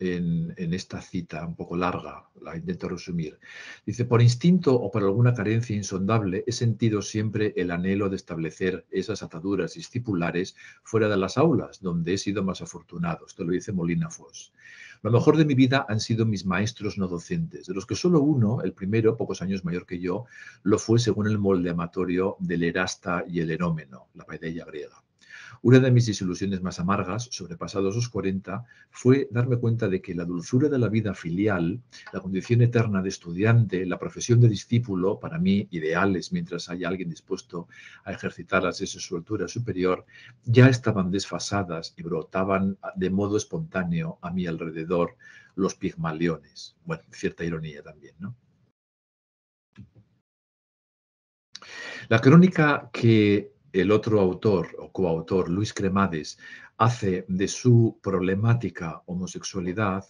B: en esta cita un poco larga, la intento resumir. Dice, por instinto o por alguna carencia insondable, he sentido siempre el anhelo de establecer esas ataduras discipulares fuera de las aulas, donde he sido más afortunado. Esto lo dice Molina Foix. Lo mejor de mi vida han sido mis maestros no docentes, de los que solo uno, el primero, pocos años mayor que yo, lo fue según el molde amatorio del Erasta y el Erómeno, la paideia griega. Una de mis desilusiones más amargas, sobrepasados los 40, fue darme cuenta de que la dulzura de la vida filial, la condición eterna de estudiante, la profesión de discípulo, para mí ideales mientras haya alguien dispuesto a ejercitarlas desde su altura superior, ya estaban desfasadas y brotaban de modo espontáneo a mi alrededor los pigmaleones. Bueno, cierta ironía también, ¿no? La crónica que el otro autor o coautor, Luis Cremades, hace de su problemática homosexualidad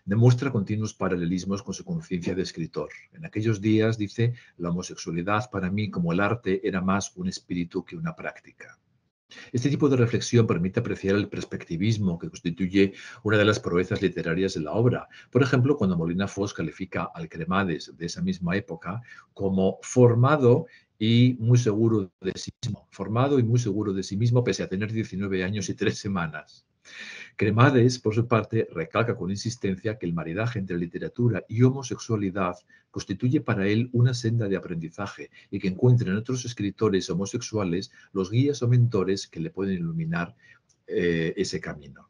B: demuestra continuos paralelismos con su conciencia de escritor. En aquellos días, dice, la homosexualidad para mí, como el arte, era más un espíritu que una práctica. Este tipo de reflexión permite apreciar el perspectivismo que constituye una de las proezas literarias de la obra. Por ejemplo, cuando Molina Fos califica al Cremades de esa misma época como formado y muy seguro de sí mismo, pese a tener 19 años y 3 semanas. Cremades, por su parte, recalca con insistencia que el maridaje entre literatura y homosexualidad constituye para él una senda de aprendizaje y que encuentra en otros escritores homosexuales los guías o mentores que le pueden iluminar ese camino.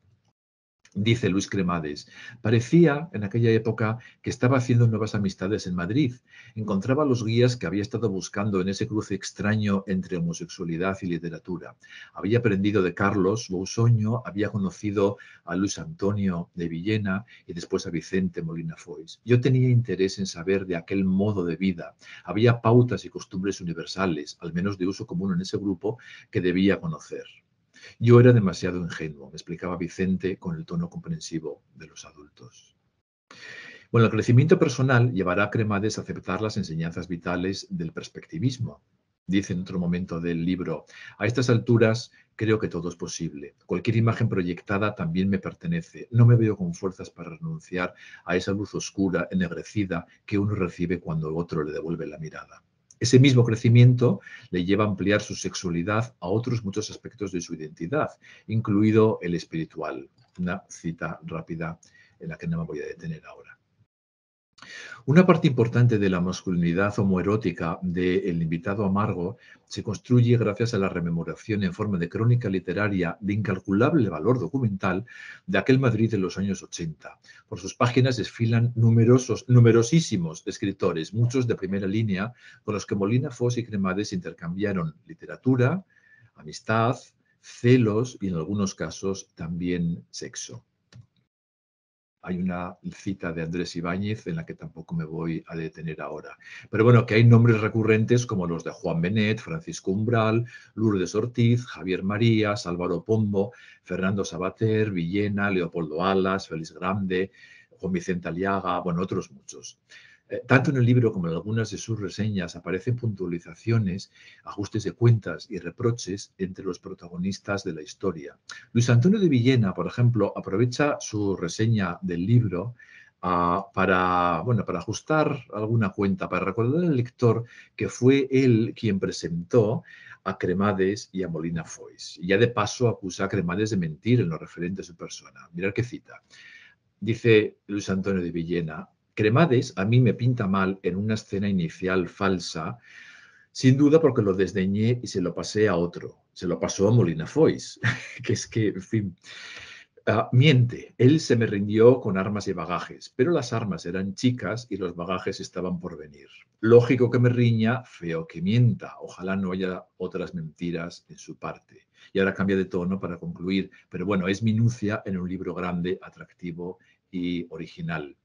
B: Dice Luis Cremades, parecía en aquella época que estaba haciendo nuevas amistades en Madrid. Encontraba los guías que había estado buscando en ese cruce extraño entre homosexualidad y literatura. Había aprendido de Carlos Bousoño, había conocido a Luis Antonio de Villena y después a Vicente Molina Foix. Yo tenía interés en saber de aquel modo de vida. Había pautas y costumbres universales, al menos de uso común en ese grupo, que debía conocer. Yo era demasiado ingenuo, me explicaba Vicente con el tono comprensivo de los adultos. Bueno, el crecimiento personal llevará a Cremades a aceptar las enseñanzas vitales del perspectivismo. Dice en otro momento del libro, a estas alturas creo que todo es posible. Cualquier imagen proyectada también me pertenece. No me veo con fuerzas para renunciar a esa luz oscura, ennegrecida, que uno recibe cuando otro le devuelve la mirada. Ese mismo crecimiento le lleva a ampliar su sexualidad a otros muchos aspectos de su identidad, incluido el espiritual. Una cita rápida en la que no me voy a detener ahora. Una parte importante de la masculinidad homoerótica del invitado amargo se construye gracias a la rememoración en forma de crónica literaria de incalculable valor documental de aquel Madrid de los años 80. Por sus páginas desfilan numerosísimos escritores, muchos de primera línea, con los que Molina Fos y Cremades intercambiaron literatura, amistad, celos y en algunos casos también sexo. Hay una cita de Andrés Ibáñez en la que tampoco me voy a detener ahora. Pero bueno, que hay nombres recurrentes como los de Juan Benet, Francisco Umbral, Lourdes Ortiz, Javier Marías, Álvaro Pombo, Fernando Sabater, Villena, Leopoldo Alas, Félix Grande, Juan Vicente Aliaga, bueno, otros muchos. Tanto en el libro como en algunas de sus reseñas aparecen puntualizaciones, ajustes de cuentas y reproches entre los protagonistas de la historia. Luis Antonio de Villena, por ejemplo, aprovecha su reseña del libro para ajustar alguna cuenta, para recordar al lector que fue él quien presentó a Cremades y a Molina Foix. Y ya de paso acusa a Cremades de mentir en lo referente a su persona. Mirad qué cita. Dice Luis Antonio de Villena, Cremades a mí me pinta mal en una escena inicial falsa, sin duda porque lo desdeñé y se lo pasé a otro. Se lo pasó a Molina Foix, que es que, en fin, miente. Él se me rindió con armas y bagajes, pero las armas eran chicas y los bagajes estaban por venir. Lógico que me riña, feo que mienta. Ojalá no haya otras mentiras en su parte. Y ahora cambia de tono para concluir, pero bueno, es minucia en un libro grande, atractivo y original.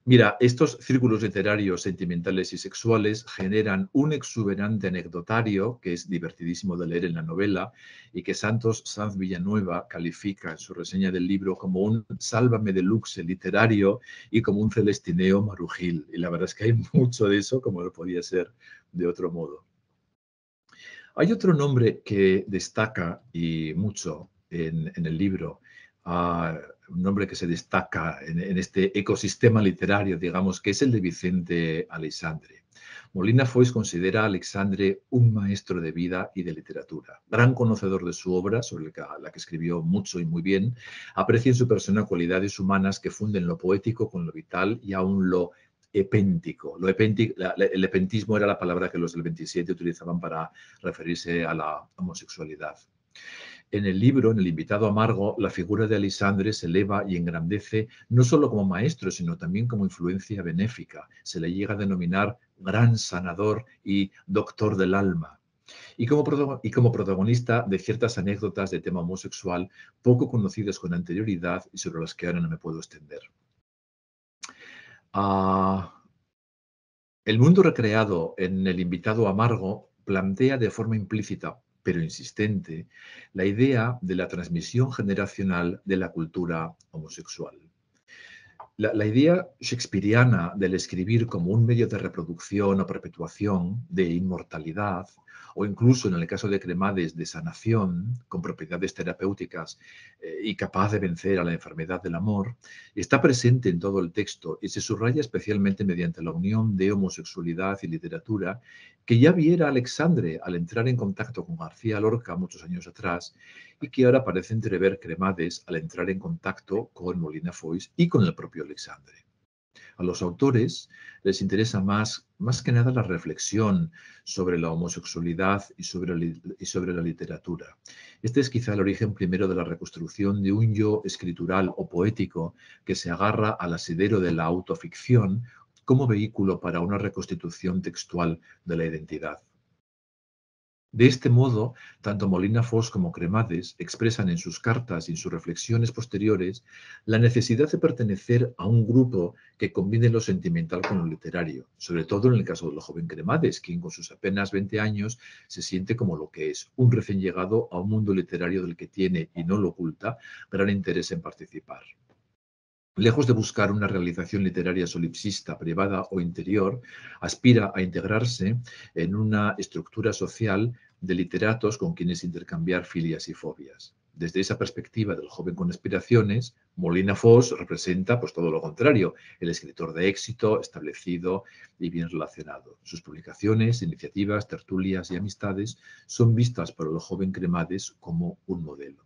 B: Mira, estos círculos literarios, sentimentales y sexuales generan un exuberante anecdotario que es divertidísimo de leer en la novela y que Santos Sanz Villanueva califica en su reseña del libro como un sálvame de luxe literario y como un celestineo marujil. Y la verdad es que hay mucho de eso, como no podía ser de otro modo. Hay otro nombre que destaca y mucho en el libro, un nombre que se destaca en este ecosistema literario, digamos, que es el de Vicente Aleixandre. Molina Foix considera a Aleixandre un maestro de vida y de literatura. Gran conocedor de su obra, sobre la que escribió mucho y muy bien, aprecia en su persona cualidades humanas que funden lo poético con lo vital y aún lo epéntico. El epentismo era la palabra que los del 27 utilizaban para referirse a la homosexualidad. En el libro, en El invitado amargo, la figura de Alisandre se eleva y engrandece no solo como maestro, sino también como influencia benéfica. Se le llega a denominar gran sanador y doctor del alma. Y como protagonista de ciertas anécdotas de tema homosexual poco conocidas con anterioridad y sobre las que ahora no me puedo extender. El mundo recreado en El invitado amargo plantea de forma implícita, pero insistente, la idea de la transmisión generacional de la cultura homosexual. La idea shakespeariana del escribir como un medio de reproducción o perpetuación, de inmortalidad, o incluso en el caso de Cremades, de sanación, con propiedades terapéuticas y capaz de vencer a la enfermedad del amor, está presente en todo el texto y se subraya especialmente mediante la unión de homosexualidad y literatura que ya viera Alexandre al entrar en contacto con García Lorca muchos años atrás y que ahora parece entrever Cremades al entrar en contacto con Molina Foix y con el propio Alexandre. A los autores les interesa más que nada la reflexión sobre la homosexualidad y sobre la literatura. Este es quizá el origen primero de la reconstrucción de un yo escritural o poético que se agarra al asidero de la autoficción como vehículo para una reconstitución textual de la identidad. De este modo, tanto Molina Foix como Cremades expresan en sus cartas y en sus reflexiones posteriores la necesidad de pertenecer a un grupo que combine lo sentimental con lo literario, sobre todo en el caso del joven Cremades, quien con sus apenas 20 años se siente como lo que es, un recién llegado a un mundo literario del que tiene, y no lo oculta, gran interés en participar. Lejos de buscar una realización literaria solipsista, privada o interior, aspira a integrarse en una estructura social de literatos con quienes intercambiar filias y fobias. Desde esa perspectiva del joven con aspiraciones, Molina Foix representa pues, todo lo contrario, el escritor de éxito, establecido y bien relacionado. Sus publicaciones, iniciativas, tertulias y amistades son vistas por el joven Cremades como un modelo.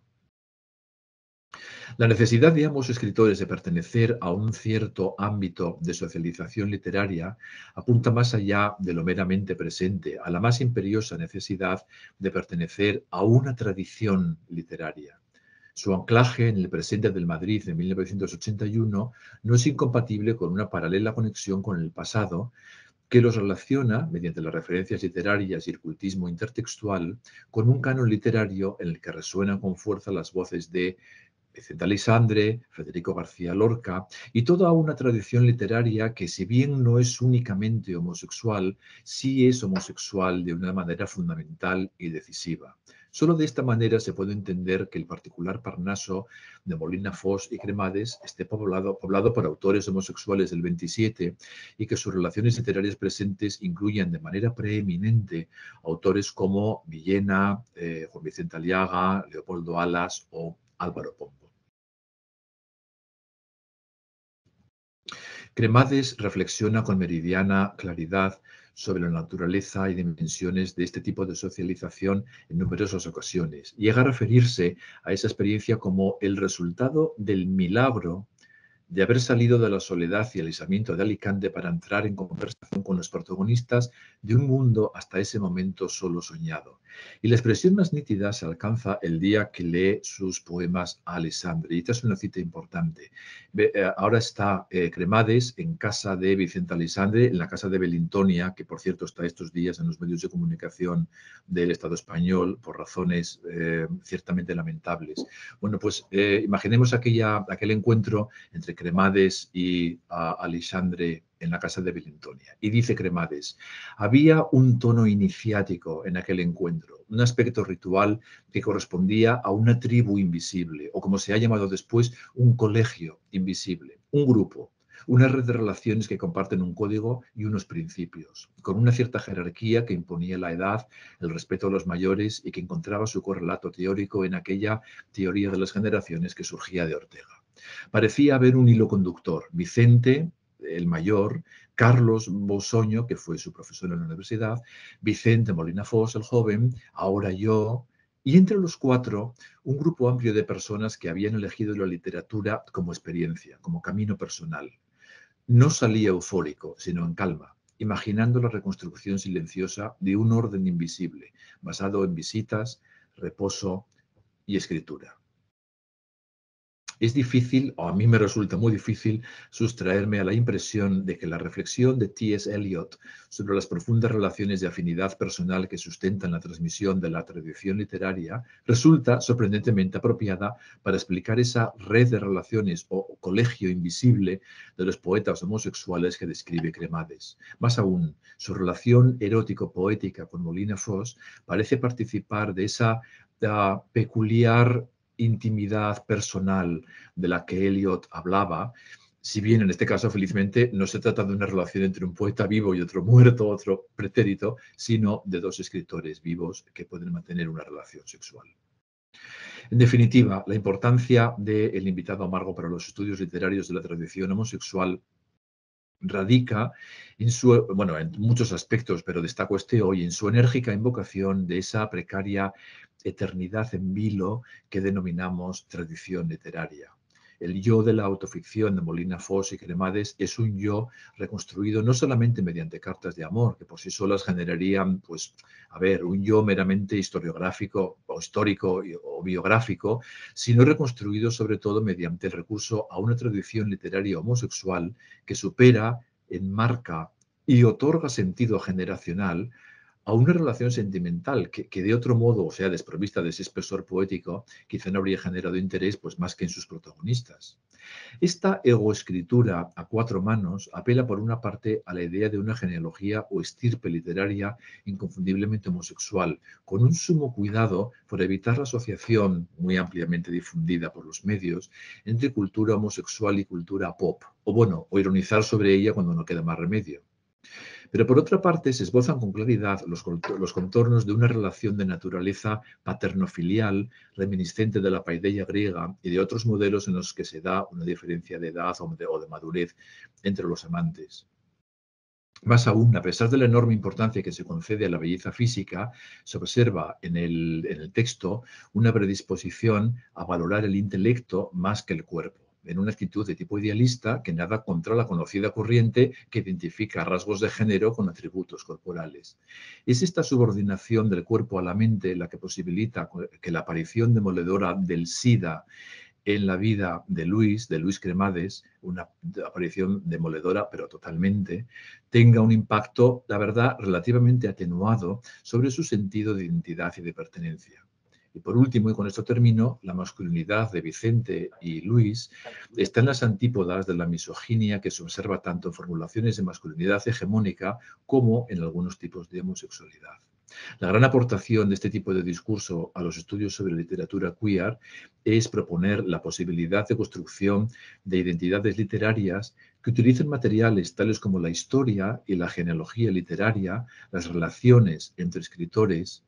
B: La necesidad de ambos escritores de pertenecer a un cierto ámbito de socialización literaria apunta más allá de lo meramente presente, a la más imperiosa necesidad de pertenecer a una tradición literaria. Su anclaje en el presente del Madrid de 1981 no es incompatible con una paralela conexión con el pasado, que los relaciona, mediante las referencias literarias y el cultismo intertextual, con un canon literario en el que resuenan con fuerza las voces de Vicente Aleixandre, Federico García Lorca y toda una tradición literaria que, si bien no es únicamente homosexual, sí es homosexual de una manera fundamental y decisiva. Solo de esta manera se puede entender que el particular Parnaso de Molina Foix y Cremades esté poblado por autores homosexuales del 27 y que sus relaciones literarias presentes incluyan de manera preeminente autores como Villena, Juan Vicente Aliaga, Leopoldo Alas o Álvaro Pombo. Cremades reflexiona con meridiana claridad sobre la naturaleza y dimensiones de este tipo de socialización en numerosas ocasiones. Llega a referirse a esa experiencia como el resultado del milagro de haber salido de la soledad y el aislamiento de Alicante para entrar en conversación con los protagonistas de un mundo hasta ese momento solo soñado. Y la expresión más nítida se alcanza el día que lee sus poemas a Alessandri. Y esta es una cita importante. Ahora está Cremades en casa de Vicente Aleixandre, en la casa de Belintonia, que por cierto está estos días en los medios de comunicación del Estado español por razones ciertamente lamentables. Bueno, pues imaginemos aquel encuentro entre Cremades y Aleixandre en la casa de Belintonia. Y dice Cremades, había un tono iniciático en aquel encuentro, un aspecto ritual que correspondía a una tribu invisible, o como se ha llamado después, un colegio invisible, un grupo, una red de relaciones que comparten un código y unos principios, con una cierta jerarquía que imponía la edad, el respeto a los mayores y que encontraba su correlato teórico en aquella teoría de las generaciones que surgía de Ortega. Parecía haber un hilo conductor. Vicente, el mayor, Carlos Bousoño, que fue su profesor en la universidad, Vicente Molina Foix, el joven, ahora yo, y entre los cuatro, un grupo amplio de personas que habían elegido la literatura como experiencia, como camino personal. No salía eufórico, sino en calma, imaginando la reconstrucción silenciosa de un orden invisible, basado en visitas, reposo, y escritura. Es difícil, o a mí me resulta muy difícil, sustraerme a la impresión de que la reflexión de T.S. Eliot sobre las profundas relaciones de afinidad personal que sustentan la transmisión de la tradición literaria resulta sorprendentemente apropiada para explicar esa red de relaciones o colegio invisible de los poetas homosexuales que describe Cremades. Más aún, su relación erótico-poética con Molina Foix parece participar de esa peculiar intimidad personal de la que Eliot hablaba, si bien en este caso, felizmente, no se trata de una relación entre un poeta vivo y otro muerto, otro pretérito, sino de dos escritores vivos que pueden mantener una relación sexual. En definitiva, la importancia del invitado amargo para los estudios literarios de la tradición homosexual radica en muchos aspectos, pero destaco este hoy, en su enérgica invocación de esa precaria eternidad en vilo que denominamos tradición literaria. El yo de la autoficción de Molina Foix y Cremades es un yo reconstruido no solamente mediante cartas de amor, que por sí solas generarían, un yo meramente historiográfico o histórico o biográfico, sino reconstruido sobre todo mediante el recurso a una tradición literaria homosexual que supera, enmarca y otorga sentido generacional a una relación sentimental que de otro modo, o sea, desprovista de ese espesor poético, quizá no habría generado interés más que en sus protagonistas. Esta egoescritura a cuatro manos apela por una parte a la idea de una genealogía o estirpe literaria inconfundiblemente homosexual, con un sumo cuidado por evitar la asociación, muy ampliamente difundida por los medios, entre cultura homosexual y cultura pop, o ironizar sobre ella cuando no queda más remedio. Pero por otra parte se esbozan con claridad los contornos de una relación de naturaleza paterno-filial reminiscente de la paideia griega y de otros modelos en los que se da una diferencia de edad o de madurez entre los amantes. Más aún, a pesar de la enorme importancia que se concede a la belleza física, se observa en el texto una predisposición a valorar el intelecto más que el cuerpo, en una actitud de tipo idealista que nada contra la conocida corriente que identifica rasgos de género con atributos corporales. Es esta subordinación del cuerpo a la mente la que posibilita que la aparición demoledora del SIDA en la vida de Luis Cremades, una aparición demoledora, pero totalmente, tenga un impacto, la verdad, relativamente atenuado sobre su sentido de identidad y de pertenencia. Y por último, y con esto termino, la masculinidad de Vicente y Luis está en las antípodas de la misoginia que se observa tanto en formulaciones de masculinidad hegemónica como en algunos tipos de homosexualidad. La gran aportación de este tipo de discurso a los estudios sobre literatura queer es proponer la posibilidad de construcción de identidades literarias que utilicen materiales tales como la historia y la genealogía literaria, las relaciones entre escritores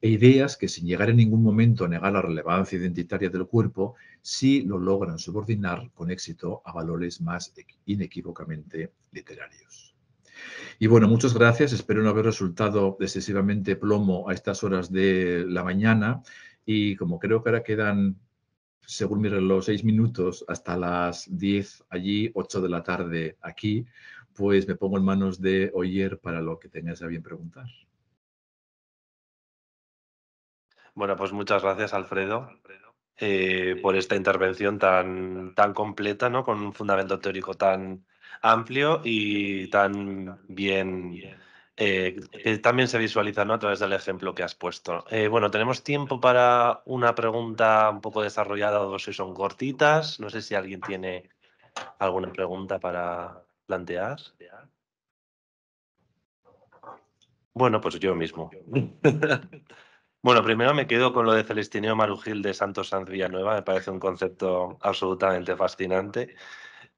B: e ideas que, sin llegar en ningún momento a negar la relevancia identitaria del cuerpo, sí lo logran subordinar con éxito a valores más inequívocamente literarios. Y bueno, muchas gracias. Espero no haber resultado excesivamente plomo a estas horas de la mañana. Y como creo que ahora quedan, según mi reloj, 6 minutos hasta las 10 allí, 8 de la tarde aquí, pues me pongo en manos de Oyer para lo que tengáis a bien preguntar.
A: Bueno, pues muchas gracias, Alfredo, por esta intervención tan completa, ¿no? Con un fundamento teórico tan amplio y tan bien, que también se visualiza, ¿no? A través del ejemplo que has puesto. Bueno, tenemos tiempo para una pregunta un poco desarrollada o si son cortitas. No sé si alguien tiene alguna pregunta para plantear. Bueno, pues yo mismo. Bueno, primero me quedo con lo de Celestineo Marujil de Santos Sanz Villanueva, me parece un concepto absolutamente fascinante.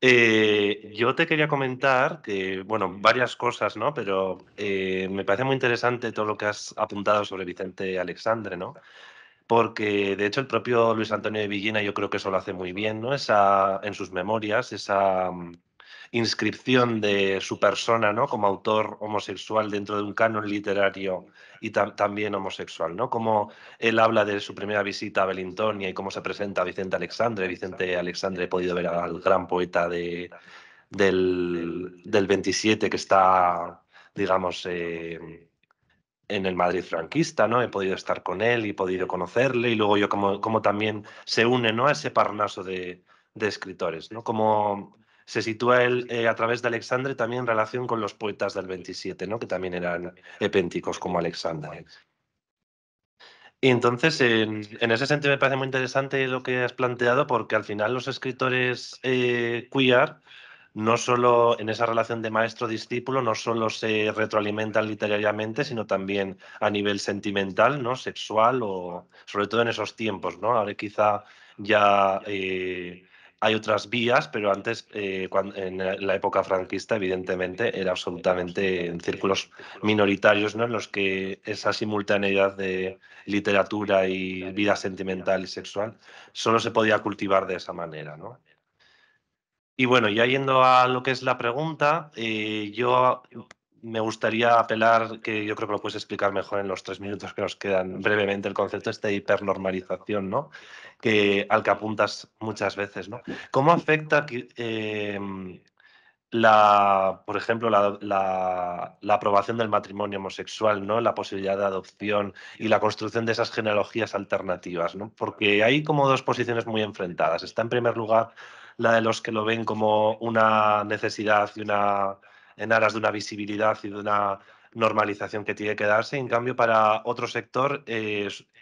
A: Yo te quería comentar que, bueno, varias cosas, ¿no? Pero me parece muy interesante todo lo que has apuntado sobre Vicente Alexandre, ¿no? Porque, de hecho, el propio Luis Antonio de Villena yo creo que eso lo hace muy bien, ¿no? En sus memorias, esa inscripción de su persona, ¿no? Como autor homosexual dentro de un canon literario y también homosexual, ¿no? Como él habla de su primera visita a Belintonia y cómo se presenta a Vicente Alexandre. Vicente Alexandre, he podido ver al gran poeta del 27 que está, digamos, en el Madrid franquista, ¿no? He podido estar con él y he podido conocerle, y luego yo como también se une, ¿no?, a ese parnaso de escritores, ¿no? Como se sitúa él a través de Alexandre también en relación con los poetas del 27, ¿no?, que también eran epénticos como Alexandre. Y entonces, en ese sentido me parece muy interesante lo que has planteado, porque al final los escritores queer, no solo en esa relación de maestro-discípulo, no solo se retroalimentan literariamente, sino también a nivel sentimental, ¿no?, sexual, o sobre todo en esos tiempos, ¿no? Ahora quizá ya hay otras vías, pero antes, en la época franquista, evidentemente, era absolutamente en círculos minoritarios, ¿no?, en los que esa simultaneidad de literatura y vida sentimental y sexual solo se podía cultivar de esa manera, ¿no? Y bueno, ya yendo a lo que es la pregunta, yo me gustaría apelar, que yo creo que lo puedes explicar mejor en los 3 minutos que nos quedan brevemente, el concepto este de hipernormalización, ¿no?, al que apuntas muchas veces, ¿no? ¿Cómo afecta por ejemplo, la aprobación del matrimonio homosexual, ¿no?, la posibilidad de adopción y la construcción de esas genealogías alternativas, ¿no? Porque hay como dos posiciones muy enfrentadas. Está, en primer lugar, la de los que lo ven como una necesidad y en aras de una visibilidad y de una normalización que tiene que darse. En cambio, para otro sector,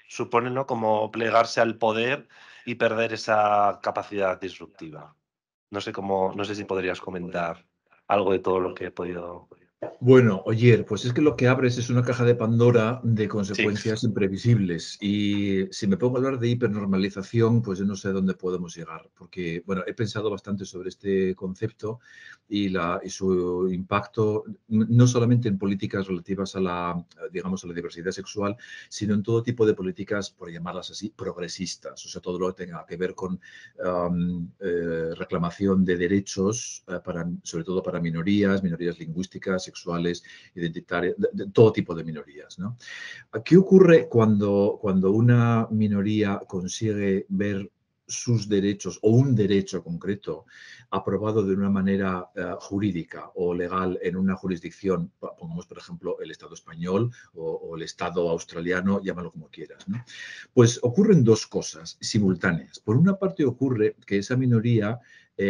A: supone, ¿no?, como plegarse al poder y perder esa capacidad disruptiva. No sé si podrías comentar algo de todo lo que he podido.
B: Bueno, Oyer, pues es que lo que abres es una caja de Pandora de
A: Sí,
B: consecuencias imprevisibles. Y si me pongo a hablar de hipernormalización, pues yo no sé a dónde podemos llegar. Porque, bueno, he pensado bastante sobre este concepto y su impacto, no solamente en políticas relativas a digamos, a la diversidad sexual, sino en todo tipo de políticas, por llamarlas así, progresistas. O sea, todo lo que tenga que ver con reclamación de derechos, sobre todo para minorías lingüísticas, sexuales, identitarias, de todo tipo de minorías, ¿no? ¿Qué ocurre cuando una minoría consigue ver sus derechos o un derecho concreto aprobado de una manera jurídica o legal en una jurisdicción, pongamos por ejemplo el Estado español o el Estado australiano, llámalo como quieras, ¿no? Pues ocurren dos cosas simultáneas. Por una parte ocurre que esa minoría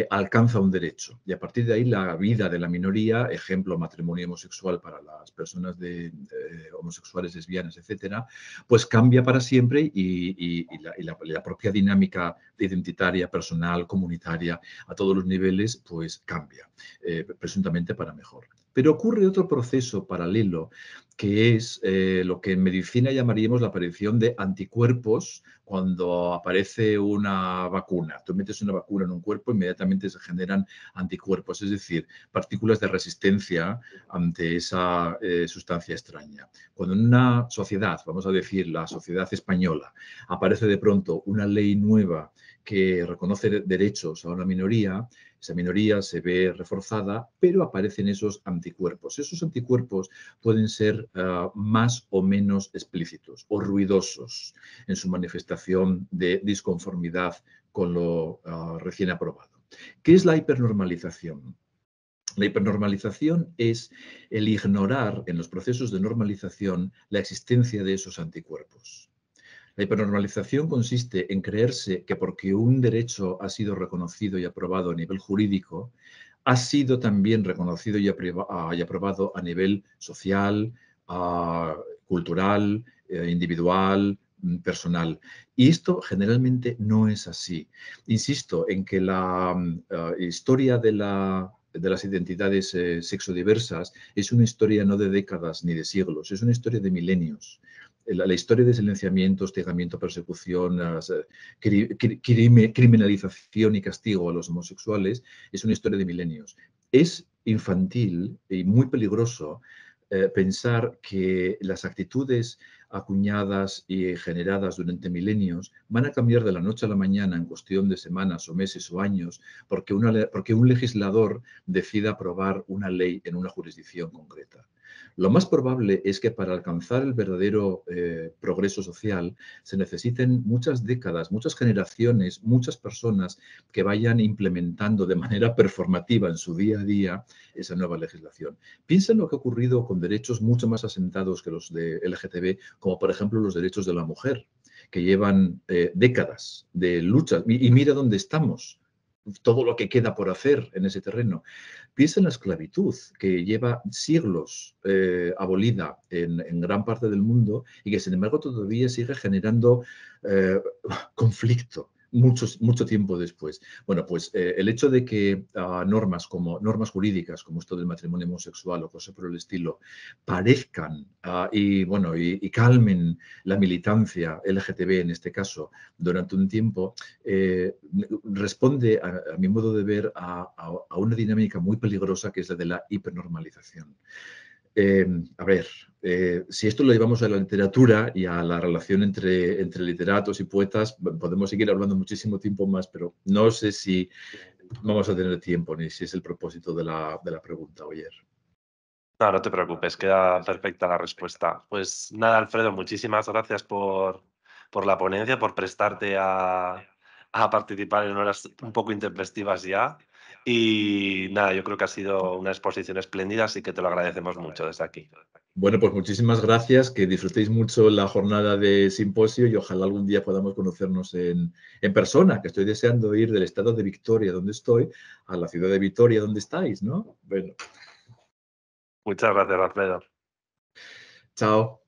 B: alcanza un derecho y a partir de ahí la vida de la minoría, ejemplo, matrimonio homosexual para las personas homosexuales, lesbianas, etcétera, pues cambia para siempre y la propia dinámica identitaria, personal, comunitaria, a todos los niveles, pues cambia, presuntamente para mejor. Pero ocurre otro proceso paralelo que es lo que en medicina llamaríamos la aparición de anticuerpos cuando aparece una vacuna. Tú metes una vacuna en un cuerpo, inmediatamente se generan anticuerpos, es decir, partículas de resistencia ante esa sustancia extraña. Cuando en una sociedad, vamos a decir la sociedad española, aparece de pronto una ley nueva que reconoce derechos a una minoría, esa minoría se ve reforzada, pero aparecen esos anticuerpos. Esos anticuerpos pueden ser más o menos explícitos o ruidosos en su manifestación de disconformidad con lo recién aprobado. ¿Qué es la hipernormalización? La hipernormalización es el ignorar en los procesos de normalización la existencia de esos anticuerpos. La hipernormalización consiste en creerse que porque un derecho ha sido reconocido y aprobado a nivel jurídico, ha sido también reconocido y aprobado a nivel social, cultural, individual, personal. Y esto generalmente no es así. Insisto en que la historia de las identidades sexodiversas es una historia no de décadas ni de siglos, es una historia de milenios. La historia de silenciamiento, hostigamiento, persecución, criminalización y castigo a los homosexuales es una historia de milenios. Es infantil y muy peligroso pensar que las actitudes acuñadas y generadas durante milenios van a cambiar de la noche a la mañana en cuestión de semanas o meses o años porque un legislador decida aprobar una ley en una jurisdicción concreta. Lo más probable es que para alcanzar el verdadero progreso social se necesiten muchas décadas, muchas generaciones, muchas personas que vayan implementando de manera performativa en su día a día esa nueva legislación. Piensa en lo que ha ocurrido con derechos mucho más asentados que los de LGTB, como por ejemplo los derechos de la mujer, que llevan décadas de lucha. Y mira dónde estamos, todo lo que queda por hacer en ese terreno. Piensa en la esclavitud, que lleva siglos abolida en gran parte del mundo y que, sin embargo, todavía sigue generando conflicto mucho tiempo después. Bueno, pues el hecho de que normas jurídicas, como esto del matrimonio homosexual o cosas por el estilo, parezcan y calmen la militancia LGTB en este caso durante un tiempo, responde, a mi modo de ver, a una dinámica muy peligrosa que es la de la hipernormalización. Si esto lo llevamos a la literatura y a la relación entre literatos y poetas, podemos seguir hablando muchísimo tiempo más, pero no sé si vamos a tener tiempo ni si es el propósito de la pregunta, Oyer.
A: No, no te preocupes, queda perfecta la respuesta. Pues nada, Alfredo, muchísimas gracias por la ponencia, por prestarte a participar en horas un poco intempestivas ya. Y nada, yo creo que ha sido una exposición espléndida, así que te lo agradecemos mucho desde aquí.
B: Bueno, pues muchísimas gracias, que disfrutéis mucho la jornada de simposio y ojalá algún día podamos conocernos en persona, que estoy deseando ir del estado de Victoria, donde estoy, a la ciudad de Vitoria, donde estáis, ¿no? Bueno,
A: Muchas gracias, Alfredo.
B: chao.